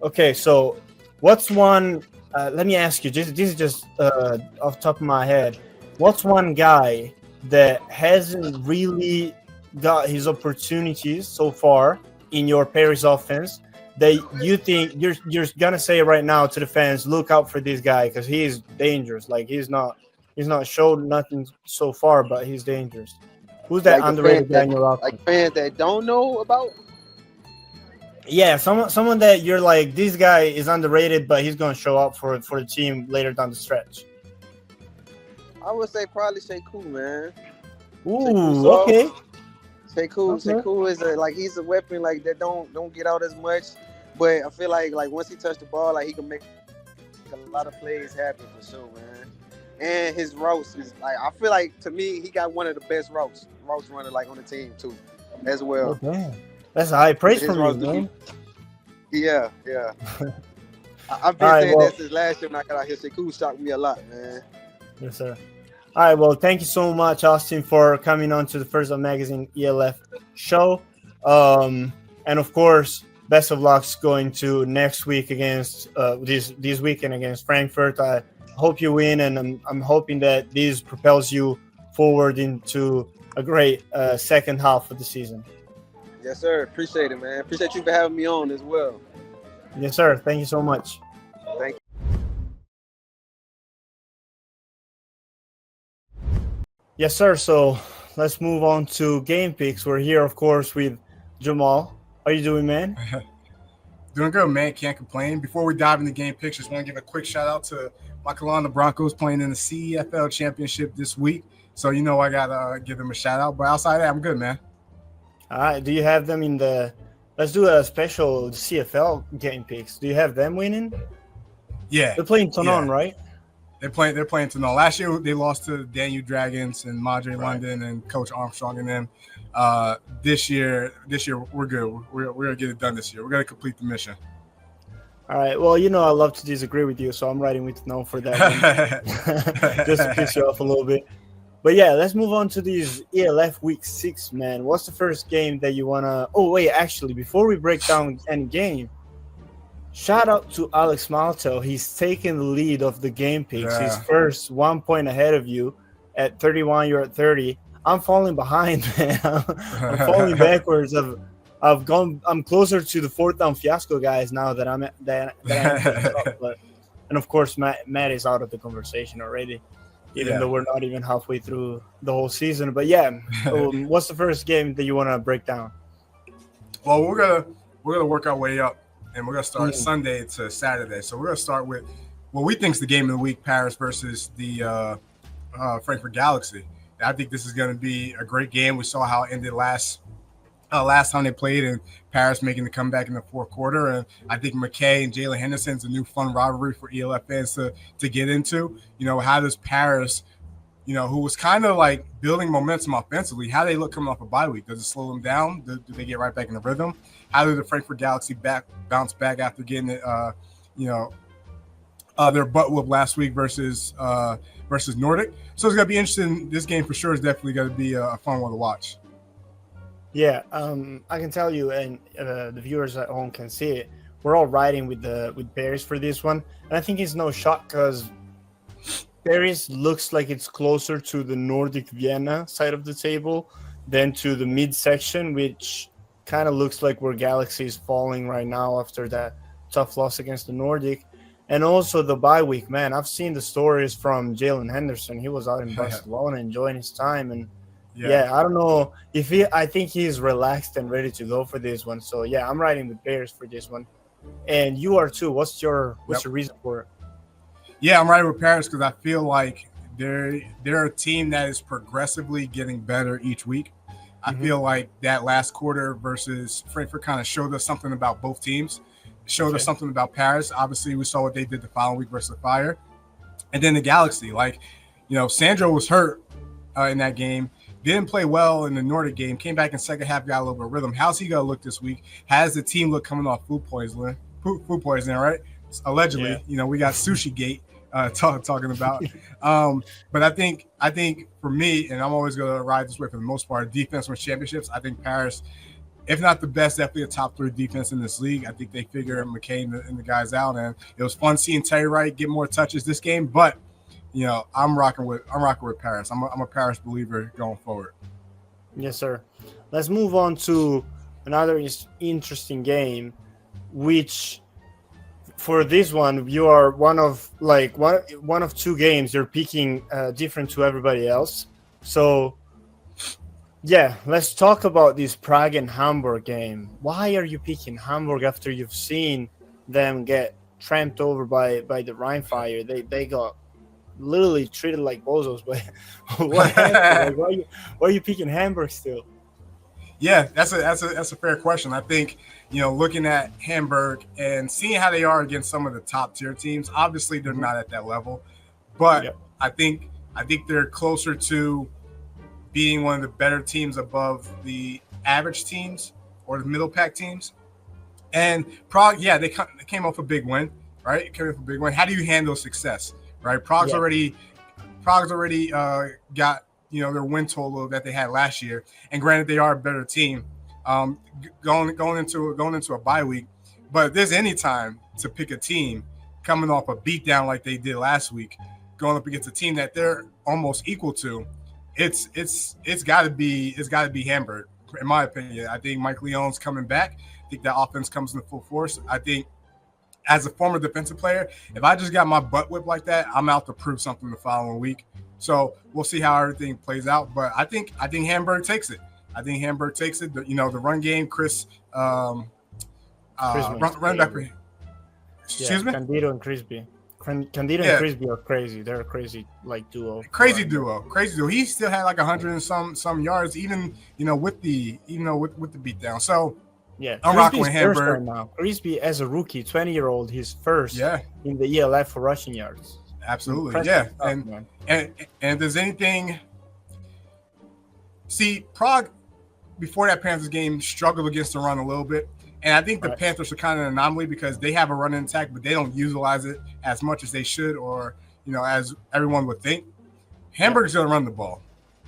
S1: Okay, so what's one? Let me ask you. This is just off the top of my head. What's one guy that hasn't really got his opportunities so far in your Paris offense that you think you're gonna say right now to the fans, look out for this guy because he is dangerous? Like he's not showed nothing so far, but he's dangerous. Who's that underrated guy in your offense?
S4: Like fans that don't know about?
S1: Yeah, someone that you're like, this guy is underrated, but he's gonna show up for the team later down the stretch.
S4: I would say probably Sheku, man.
S1: Ooh, okay.
S4: Sheku is he's a weapon like that don't get out as much, but I feel like once he touched the ball, like he can make a lot of plays happen for sure, man. And his routes is like, I feel like to me he got one of the best routes runner like on the team too, as well.
S1: Okay. That's a high praise from you, man.
S4: Yeah. I've been saying that since last year when I got out here. Sheku shocked me a lot, man.
S1: Yes, sir. All right, well, thank you so much, Austin, for coming on to the First Up Magazine ELF show. And, of course, best of luck going to next week against this weekend against Frankfurt. I hope you win, and I'm hoping that this propels you forward into a great second half of the season.
S4: Yes, sir. Appreciate it, man. Appreciate you for having me on as well.
S1: Yes, sir. Thank you so much.
S4: Thank you.
S1: Yes, sir. So let's move on to game picks. We're here, of course, with Jamal. How you doing, man?
S5: Doing good, man. Can't complain. Before we dive into game picks, just want to give a quick shout out to my Carolina Broncos playing in the CFL championship this week. So, I got to give them a shout out. But outside of that, I'm good, man.
S1: All right. Do you have them in the? Let's do a special CFL game picks. Do you have them winning?
S5: Yeah.
S1: They're playing Tonon, right?
S5: They're playing Tonon. Last year, they lost to Daniel Dragons and Madre London and Coach Armstrong and them. This year, we're good. We're going to get it done this year. We're going to complete the mission.
S1: All right. Well, I love to disagree with you, so I'm riding with no for that one. Just to piss you off a little bit. But yeah, let's move on to these ELF Week 6, man. What's the first game that you want to... Oh, wait, actually, before we break down any game, shout out to Alex Malto. He's taking the lead of the game picks.
S5: Yeah.
S1: He's first 1 point ahead of you at 31. You're at 30. I'm falling behind, man. I'm falling backwards. I'm closer to the fourth down fiasco guys now that I'm but, and of course Matt is out of the conversation already, even though we're not even halfway through the whole season. But yeah, what's the first game that you want to break down?
S5: Well, we're gonna work our way up, and we're gonna start Sunday to Saturday. So we're gonna start with what we think is the game of the week: Paris versus the Frankfurt Galaxy. I think this is going to be a great game. We saw how it ended last time they played, and Paris making the comeback in the fourth quarter. And I think McKay and Jalen Henderson is a new fun rivalry for ELF fans to get into. How does Paris, who was kind of like building momentum offensively, how they look coming off a bye week? Does it slow them down? Do they get right back in the rhythm? How did the Frankfurt Galaxy bounce back after getting it, their butt whoop last week versus Nordic? So it's going to be interesting. This game for sure is definitely going to be a fun one to watch.
S1: Yeah, I can tell you, and the viewers at home can see it. We're all riding with Paris for this one, and I think it's no shock because Paris looks like it's closer to the Nordic Vienna side of the table than to the midsection, which kind of looks like where Galaxy is falling right now after that tough loss against the Nordic. And also the bye week, man. I've seen the stories from Jalen Henderson. He was out in Barcelona enjoying his time, and I don't know if I think he's relaxed and ready to go for this one. So yeah, I'm riding with Bears for this one, and you are too. What's your reason for it?
S5: Yeah, I'm riding with Paris because I feel like they're a team that is progressively getting better each week. I feel like that last quarter versus Frankfurt kind of showed us something about both teams. Showed us something about Paris. Obviously, we saw what they did the following week versus the Fire. And then the Galaxy. Sandro was hurt in that game. Didn't play well in the Nordic game. Came back in second half, got a little bit of rhythm. How's he going to look this week? Has the team look coming off food poisoning, right? Allegedly.
S1: Yeah.
S5: We got Sushi Gate talking about. But I think for me, and I'm always going to ride this way for the most part, defense wins championships. I think Paris, if not the best, definitely a top 3 defense in this league. I think they figure McKay and the guys out, and it was fun seeing Terry Wright get more touches this game. But I'm rocking with Paris. I'm a Paris believer going forward.
S1: Yes, sir. Let's move on to another interesting game, which for this one you are one of two games you're picking different to everybody else. So. Yeah, let's talk about this Prague and Hamburg game. Why are you picking Hamburg after you've seen them get tramped over by the Rhine Fire? They got literally treated like bozos. But what happened? Why are you picking Hamburg still?
S5: Yeah, that's a fair question. I think looking at Hamburg and seeing how they are against some of the top tier teams. Obviously, they're not at that level, but I think they're closer to being one of the better teams above the average teams or the middle pack teams. And Prague, they came off a big win, right? How do you handle success, right? Prague's already got their win total that they had last year. And granted, they are a better team going into a bye week. But if there's any time to pick a team coming off a beatdown like they did last week, going up against a team that they're almost equal to, it's got to be Hamburg in my opinion. I think Mike Leone's coming back. I think that offense comes in full force. I think as a former defensive player, if I just got my butt whipped like that, I'm out to prove something the following week. So we'll see how everything plays out. But I think Hamburg takes it. I think Hamburg takes it. The run game, Chris, run back. Excuse me?
S1: Candido and Crispy. Candido and Crispy are crazy. They're a crazy duo.
S5: Crazy duo. He still had like 100 and some yards, even with the beatdown. So
S1: yeah,
S5: I'm rocking with Hamburg
S1: right now. Crispy as a rookie, 20-year-old, he's first in the ELF for rushing yards.
S5: Absolutely,
S1: Impressive
S5: yeah.
S1: stuff,
S5: and if there's anything, see, Prague before that Panthers game struggled against the run a little bit. And I think the Panthers are kind of an anomaly because they have a running attack, but they don't utilize it as much as they should or, as everyone would think. Hamburg's going to run the ball.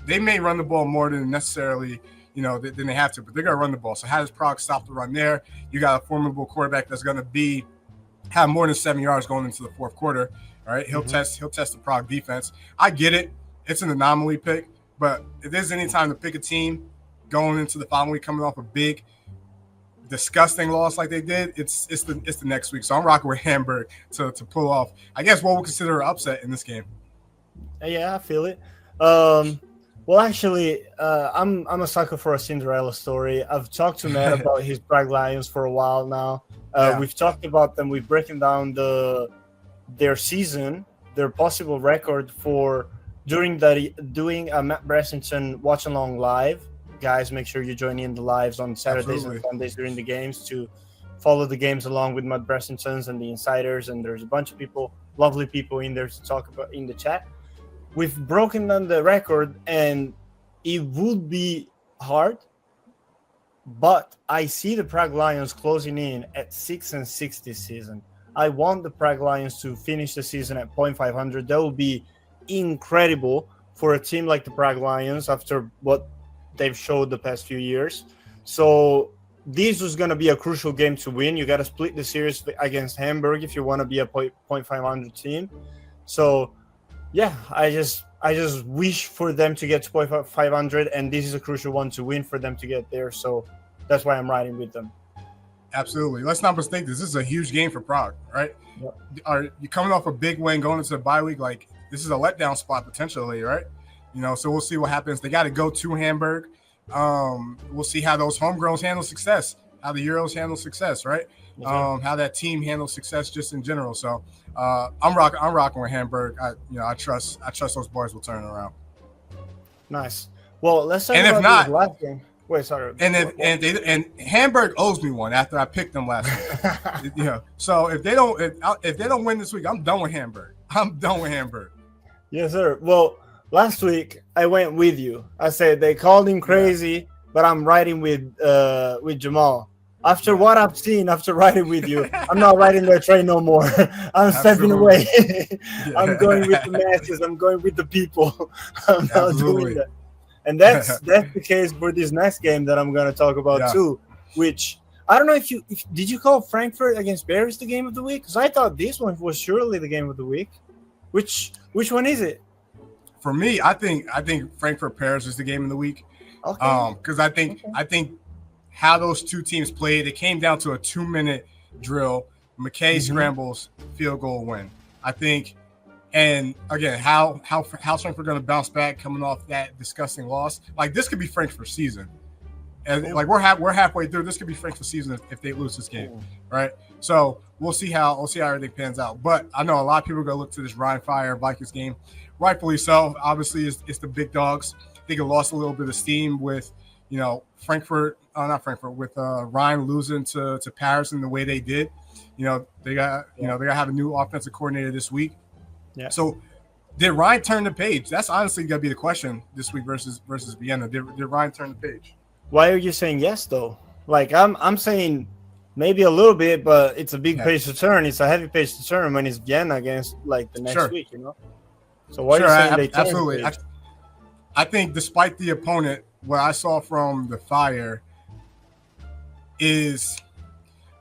S5: They may run the ball more than necessarily, than they have to, but they're going to run the ball. So how does Prague stop the run there? You got a formidable quarterback that's going to have more than 7 yards going into the fourth quarter. All right, he'll test the Prague defense. I get it. It's an anomaly pick, but if there's any time to pick a team going into the following week coming off a big – disgusting loss like they did, it's the next week. So I'm rocking with Hamburg to pull off, I guess, what we'll consider an upset in this game.
S1: Yeah, I feel it. Well, actually, I'm a sucker for a Cinderella story. I've talked to Matt about his Prague Lions for a while now. We've talked about them. We've broken down their season, their possible record for doing a Matt Bressington watch along live. Guys, make sure you join in the lives on Saturdays and Sundays during the games to follow the games along with Matt Bressingtons and the insiders. And there's a bunch of people, lovely people in there to talk about in the chat. We've broken down the record, and it would be hard, but I see the Prague Lions closing in at 6-6 this season. I want the Prague Lions to finish the season at .500. That would be incredible for a team like the Prague Lions after what they've showed the past few years. So this was going to be a crucial game to win. You got to split the series against Hamburg if you want to be a .500 team. So yeah, I just wish for them to get to .500, and this is a crucial one to win for them to get there. So that's why I'm riding with them.
S5: Absolutely. Let's not mistake this. This is a huge game for Prague, right? Yep. Are you coming off a big win going into the bye week? Like, this is a letdown spot potentially, right? So we'll see what happens. They got to go to Hamburg. We'll see how those homegrowns handle success, how the Euros handle success, right? How that team handles success just in general. So I'm rocking with Hamburg. I trust those boys will turn it around.
S1: Nice. Well, let's talk
S5: about
S1: this last game. Wait, sorry.
S5: And Hamburg owes me one after I picked them last week. So if they don't win this week, I'm done with Hamburg. Yes,
S1: sir. Well, last week I went with you. I said they called him crazy, but I'm riding with Jamal. After what I've seen, after riding with you, I'm not riding their train no more. I'm stepping away. I'm going with the masses. I'm going with the people. I'm not doing that. And that's the case for this next game that I'm going to talk about too, which I don't know if did you call Frankfurt against Paris the game of the week? Because I thought this one was surely the game of the week. Which one is it?
S5: For me, I think Frankfurt Paris is the game of the week.
S1: Okay.
S5: Because I think how those two teams played, it came down to a 2-minute drill. McKay scrambles, field goal win. I think, and again, how Frankfurt going to bounce back coming off that disgusting loss? Like, this could be Frankfurt's season. And like we're halfway through. This could be Frankfurt's season if they lose this game, right? So we'll see how everything pans out. But I know a lot of people are going to look to this Rhein Fire Vikings game. Rightfully so. Obviously, it's the big dogs. I think it lost a little bit of steam with, Frankfurt, not Frankfurt, with Ryan losing to Paris in the way they did. They got to have a new offensive coordinator this week.
S1: Yeah.
S5: So did Ryan turn the page? That's honestly going to be the question this week versus Vienna. Did Ryan turn the page?
S1: Why are you saying yes though? Like I'm saying maybe a little bit, but it's a big page to turn. It's a heavy page to turn when it's Vienna against like the next week, So why are you saying they turned?
S5: Absolutely. I think despite the opponent, what I saw from the Fire is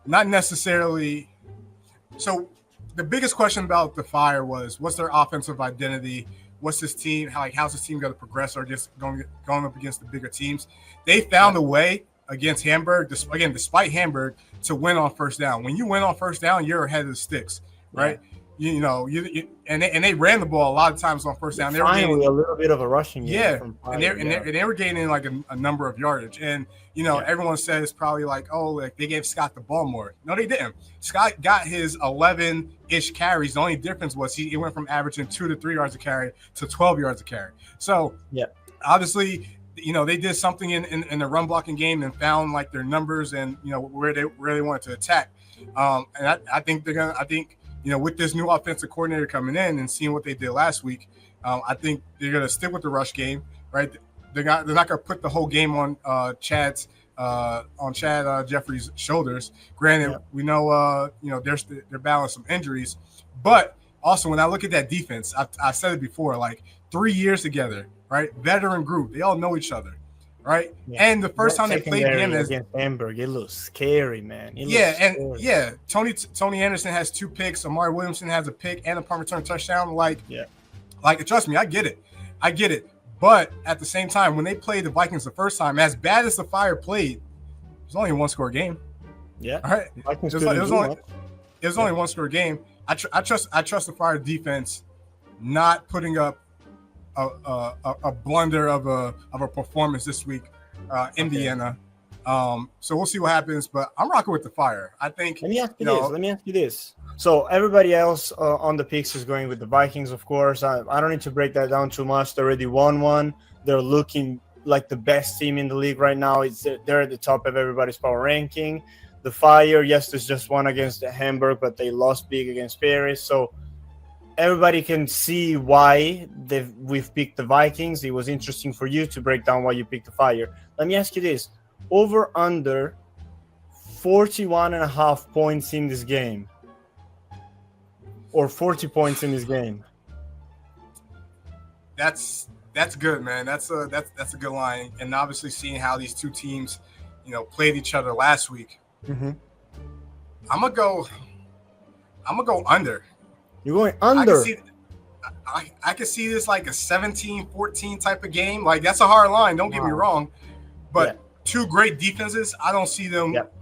S5: not necessarily – so the biggest question about the Fire was, what's their offensive identity? what's this team, how's this team going to progress or just going up against the bigger teams. They found a way against Hamburg, despite Hamburg, to win on first down. When you win on first down, you're ahead of the sticks, right? Yeah. And they ran the ball a lot of times on first down. They were gaining
S1: a little bit of a rushing game.
S5: Yeah, and they were gaining like a number of yardage. And everyone says probably like, oh, like they gave Scott the ball more. No, they didn't. Scott got his 11-ish carries. The only difference was he went from averaging 2 to 3 yards a carry to 12 yards a carry. So obviously, they did something in the run blocking game and found like their numbers and where they wanted to attack. And I think with this new offensive coordinator coming in and seeing what they did last week, I think they're going to stick with the rush game, right? They're not going to put the whole game on Chad Jeffrey's shoulders. Granted, we know they're battling some injuries, but also when I look at that defense, I said it before, like 3 years together, right? Veteran group, they all know each other, right? Yeah. And the first time they played him against
S1: Hamburg, it looks scary, man.
S5: Tony Anderson has 2 picks. Amari Williamson has a pick and a punt return touchdown. Like trust me, I get it. But at the same time, when they played the Vikings the first time, as bad as the Fire played, it was only a 1-score game.
S1: Yeah,
S5: all right. It was only a 1-score game. I trust the Fire defense not putting up a blunder of a performance this week in Indiana. So we'll see what happens, but I'm rocking with the Fire. I think.
S1: Let me ask you this. So everybody else on the picks is going with the Vikings, of course. I don't need to break that down too much. They already won one. They're looking like the best team in the league right now. They're at the top of everybody's power ranking. The Fire, yes, there's just one against Hamburg, but they lost big against Paris. So everybody can see why we've picked the Vikings. It was interesting for you to break down why you picked the Fire. Let me ask you this. Over under 41.5 points in this game. Or 40 points in this game.
S5: That's good, man. That's a good line. And obviously seeing how these two teams, played each other last week.
S1: Mm-hmm.
S5: I'm gonna go under.
S1: You're going under.
S5: I can see this like a 17-14 type of game. Like that's a hard line. Don't get me wrong, but two great defenses. I don't see them.
S1: Yep.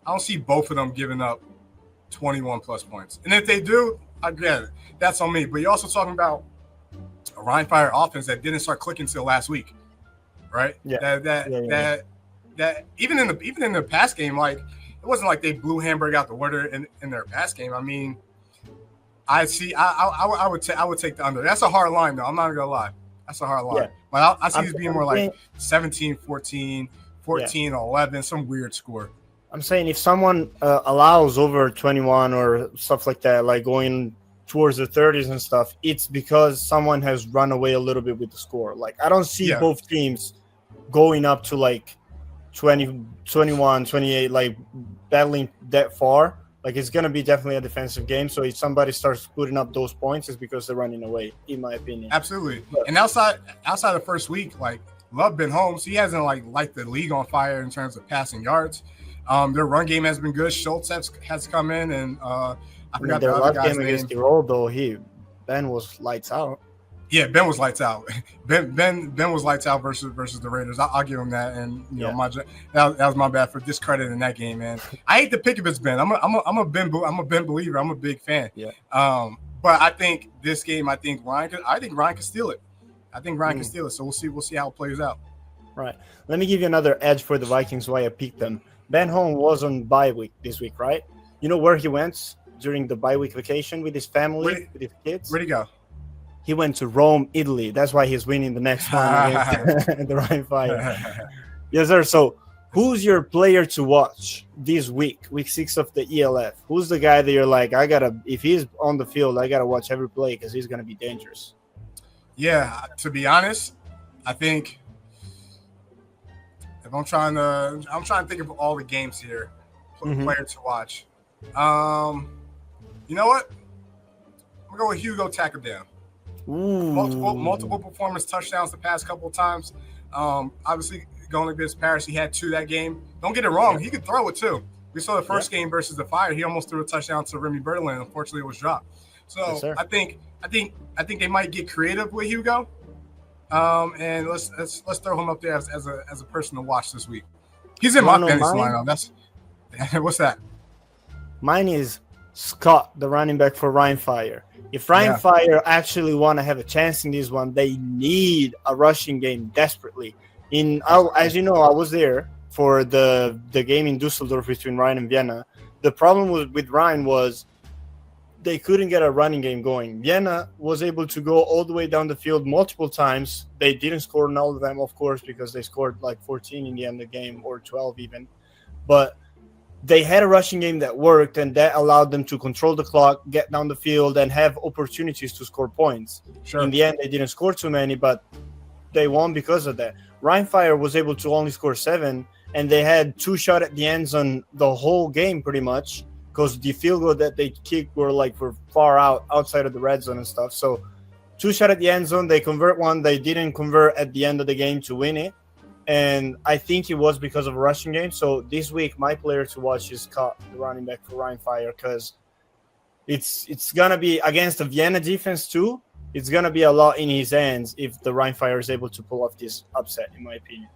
S5: I don't see both of them giving up 21 plus points. And if they do, again, that's on me. But you're also talking about a Ryan Fire offense that didn't start clicking until last week, right?
S1: Yeah.
S5: That even in the pass game, like it wasn't like they blew Hamburg out the water in their pass game. I mean, I would take the under. That's a hard line though. I'm not gonna lie. That's a hard line. Yeah. But I see this being more like 17-14, 14-11, some weird score.
S1: I'm saying if someone allows over 21 or stuff like that, like going towards the 30s and stuff, it's because someone has run away a little bit with the score. Like I don't see both teams going up to like 20, 21, 28, like battling that far. Like it's going to be definitely a defensive game. So if somebody starts putting up those points, it's because they're running away, in my opinion.
S5: Absolutely. But, and outside the first week, like Love been home, so he hasn't like light the league on fire in terms of passing yards. Their run game has been good. Schultz has come in, and I forgot
S1: their
S5: the other
S1: last
S5: guy's
S1: game
S5: name.
S1: against the roll, though. Ben was lights out.
S5: Yeah, Ben was lights out. Ben was lights out versus the Raiders. I'll give him that, and that was my bad for discrediting that game, man. I hate to pick up his Ben. I'm a Ben believer. I'm a big fan.
S1: Yeah.
S5: But I think this game, I think Ryan can steal it. I think Ryan can steal it. So we'll see how it plays out.
S1: Right. Let me give you another edge for the Vikings. Why I picked them. Ben Holm was on bye week this week, right? You know where he went during the bye week vacation with his family, with his kids?
S5: Where'd he go?
S1: He went to Rome, Italy. That's why he's winning the next one against the Ryan Fire. Yes, sir. So who's your player to watch this week 6 of the ELF? Who's the guy that you're like, if he's on the field, I got to watch every play because he's going to be dangerous?
S5: Yeah, to be honest, I think if I'm trying to think of all the games here, player to watch. You know what? I'm going to go with Hugo Takadam. Multiple performance touchdowns the past couple of times. Obviously, going against Paris, he had 2 that game. Don't get it wrong. He could throw it, too. We saw the first game versus the Fire. He almost threw a touchdown to Remy Berlin. Unfortunately, it was dropped. So I think I think they might get creative with Hugo. And let's throw him up there as a person to watch this week. He's in my fantasy lineup. That's what's that?
S1: Mine is Scott, the running back for Ryan Fire. If Ryan Fire actually want to have a chance in this one, they need a rushing game desperately. As you know, I was there for the game in Dusseldorf between Ryan and Vienna. The problem with Ryan was they couldn't get a running game going. Vienna was able to go all the way down the field multiple times. They didn't score on all of them, of course, because they scored like 14 in the end of the game, or 12 even. But they had a rushing game that worked, and that allowed them to control the clock, get down the field, and have opportunities to score points. Sure. In the end, they didn't score too many, but they won because of that. Ryan Fire was able to only score 7, and they had 2 shots at the end zone the whole game pretty much, because the field goal that they kicked were far outside of the red zone and stuff. So 2 shots at the end zone, they convert one. They didn't convert at the end of the game to win it. And I think it was because of a rushing game. So this week, my player to watch is Scott, the running back for Ryan Fire, because it's going to be against the Vienna defense too. It's going to be a lot in his hands if the Ryan Fire is able to pull off this upset, in my opinion.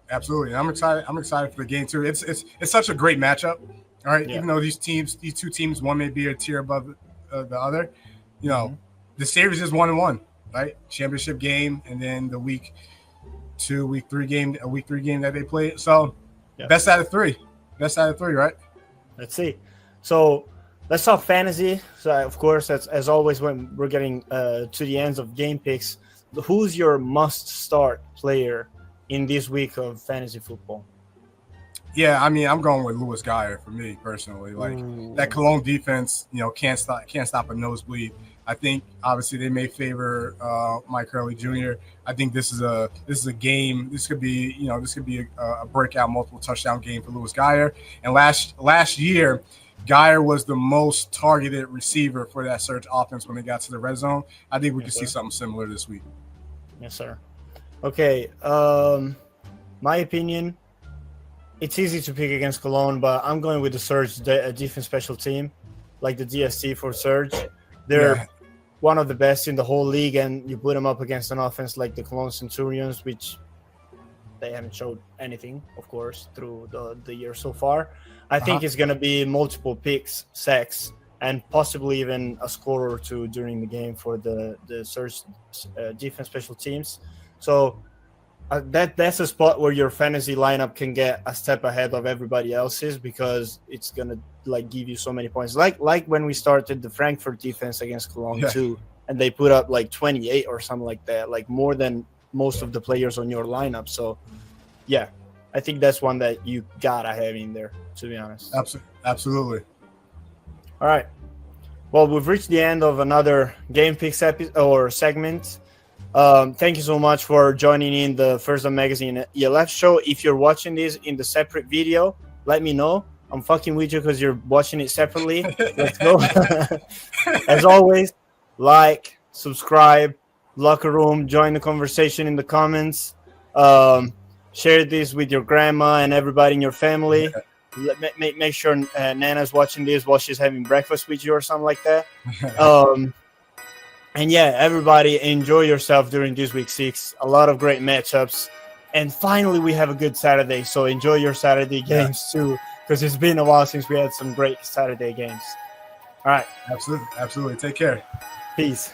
S5: Absolutely. I'm excited for the game too. It's such a great matchup. All right, even though these two teams, one may be a tier above the other, the series is 1-1, right? Championship game, and then the week 3 game that they play. So best out of three, right? Let's
S1: see. So let's talk fantasy. So of course, as always, when we're getting to the ends of game picks, who's your must-start player in this week of fantasy football?
S5: Yeah, I mean, I'm going with Louis Geyer for me personally. That Cologne defense, can't stop a nosebleed. I think obviously they may favor Mike Hurley Jr. I think this is a game. This could be a breakout multiple touchdown game for Louis Geyer. And last year, Geyer was the most targeted receiver for that Surge offense when they got to the red zone. I think we can see something similar this week.
S1: Yes, sir. Okay, my opinion. It's easy to pick against Cologne, but I'm going with the Surge defense special team, like the DST for Surge. They're one of the best in the whole league, and you put them up against an offense like the Cologne Centurions, which they haven't showed anything, of course, through the year so far. I think it's going to be multiple picks, sacks, and possibly even a score or two during the game for the Surge defense special teams. So that's a spot where your fantasy lineup can get a step ahead of everybody else's, because it's gonna give you so many points. Like when we started the Frankfurt defense against Cologne too, and they put up 28 or something like that, more than most of the players on your lineup. So yeah, I think that's one that you gotta have in there, to be honest.
S5: Absolutely.
S1: All right. Well, we've reached the end of another Game Picks episode or segment. Thank you so much for joining in the First Down Magazine ELF show. If you're watching this in the separate video, let me know. I'm fucking with you because you're watching it separately. Let's go. As always, like, subscribe, locker room, join the conversation in the comments. Share this with your grandma and everybody in your family. Make sure Nana's watching this while she's having breakfast with you or something like that. And yeah, everybody enjoy yourself during this week 6. A lot of great matchups. And finally, we have a good Saturday. So enjoy your Saturday games too, because it's been a while since we had some great Saturday games. All right.
S5: Absolutely. Take care.
S1: Peace.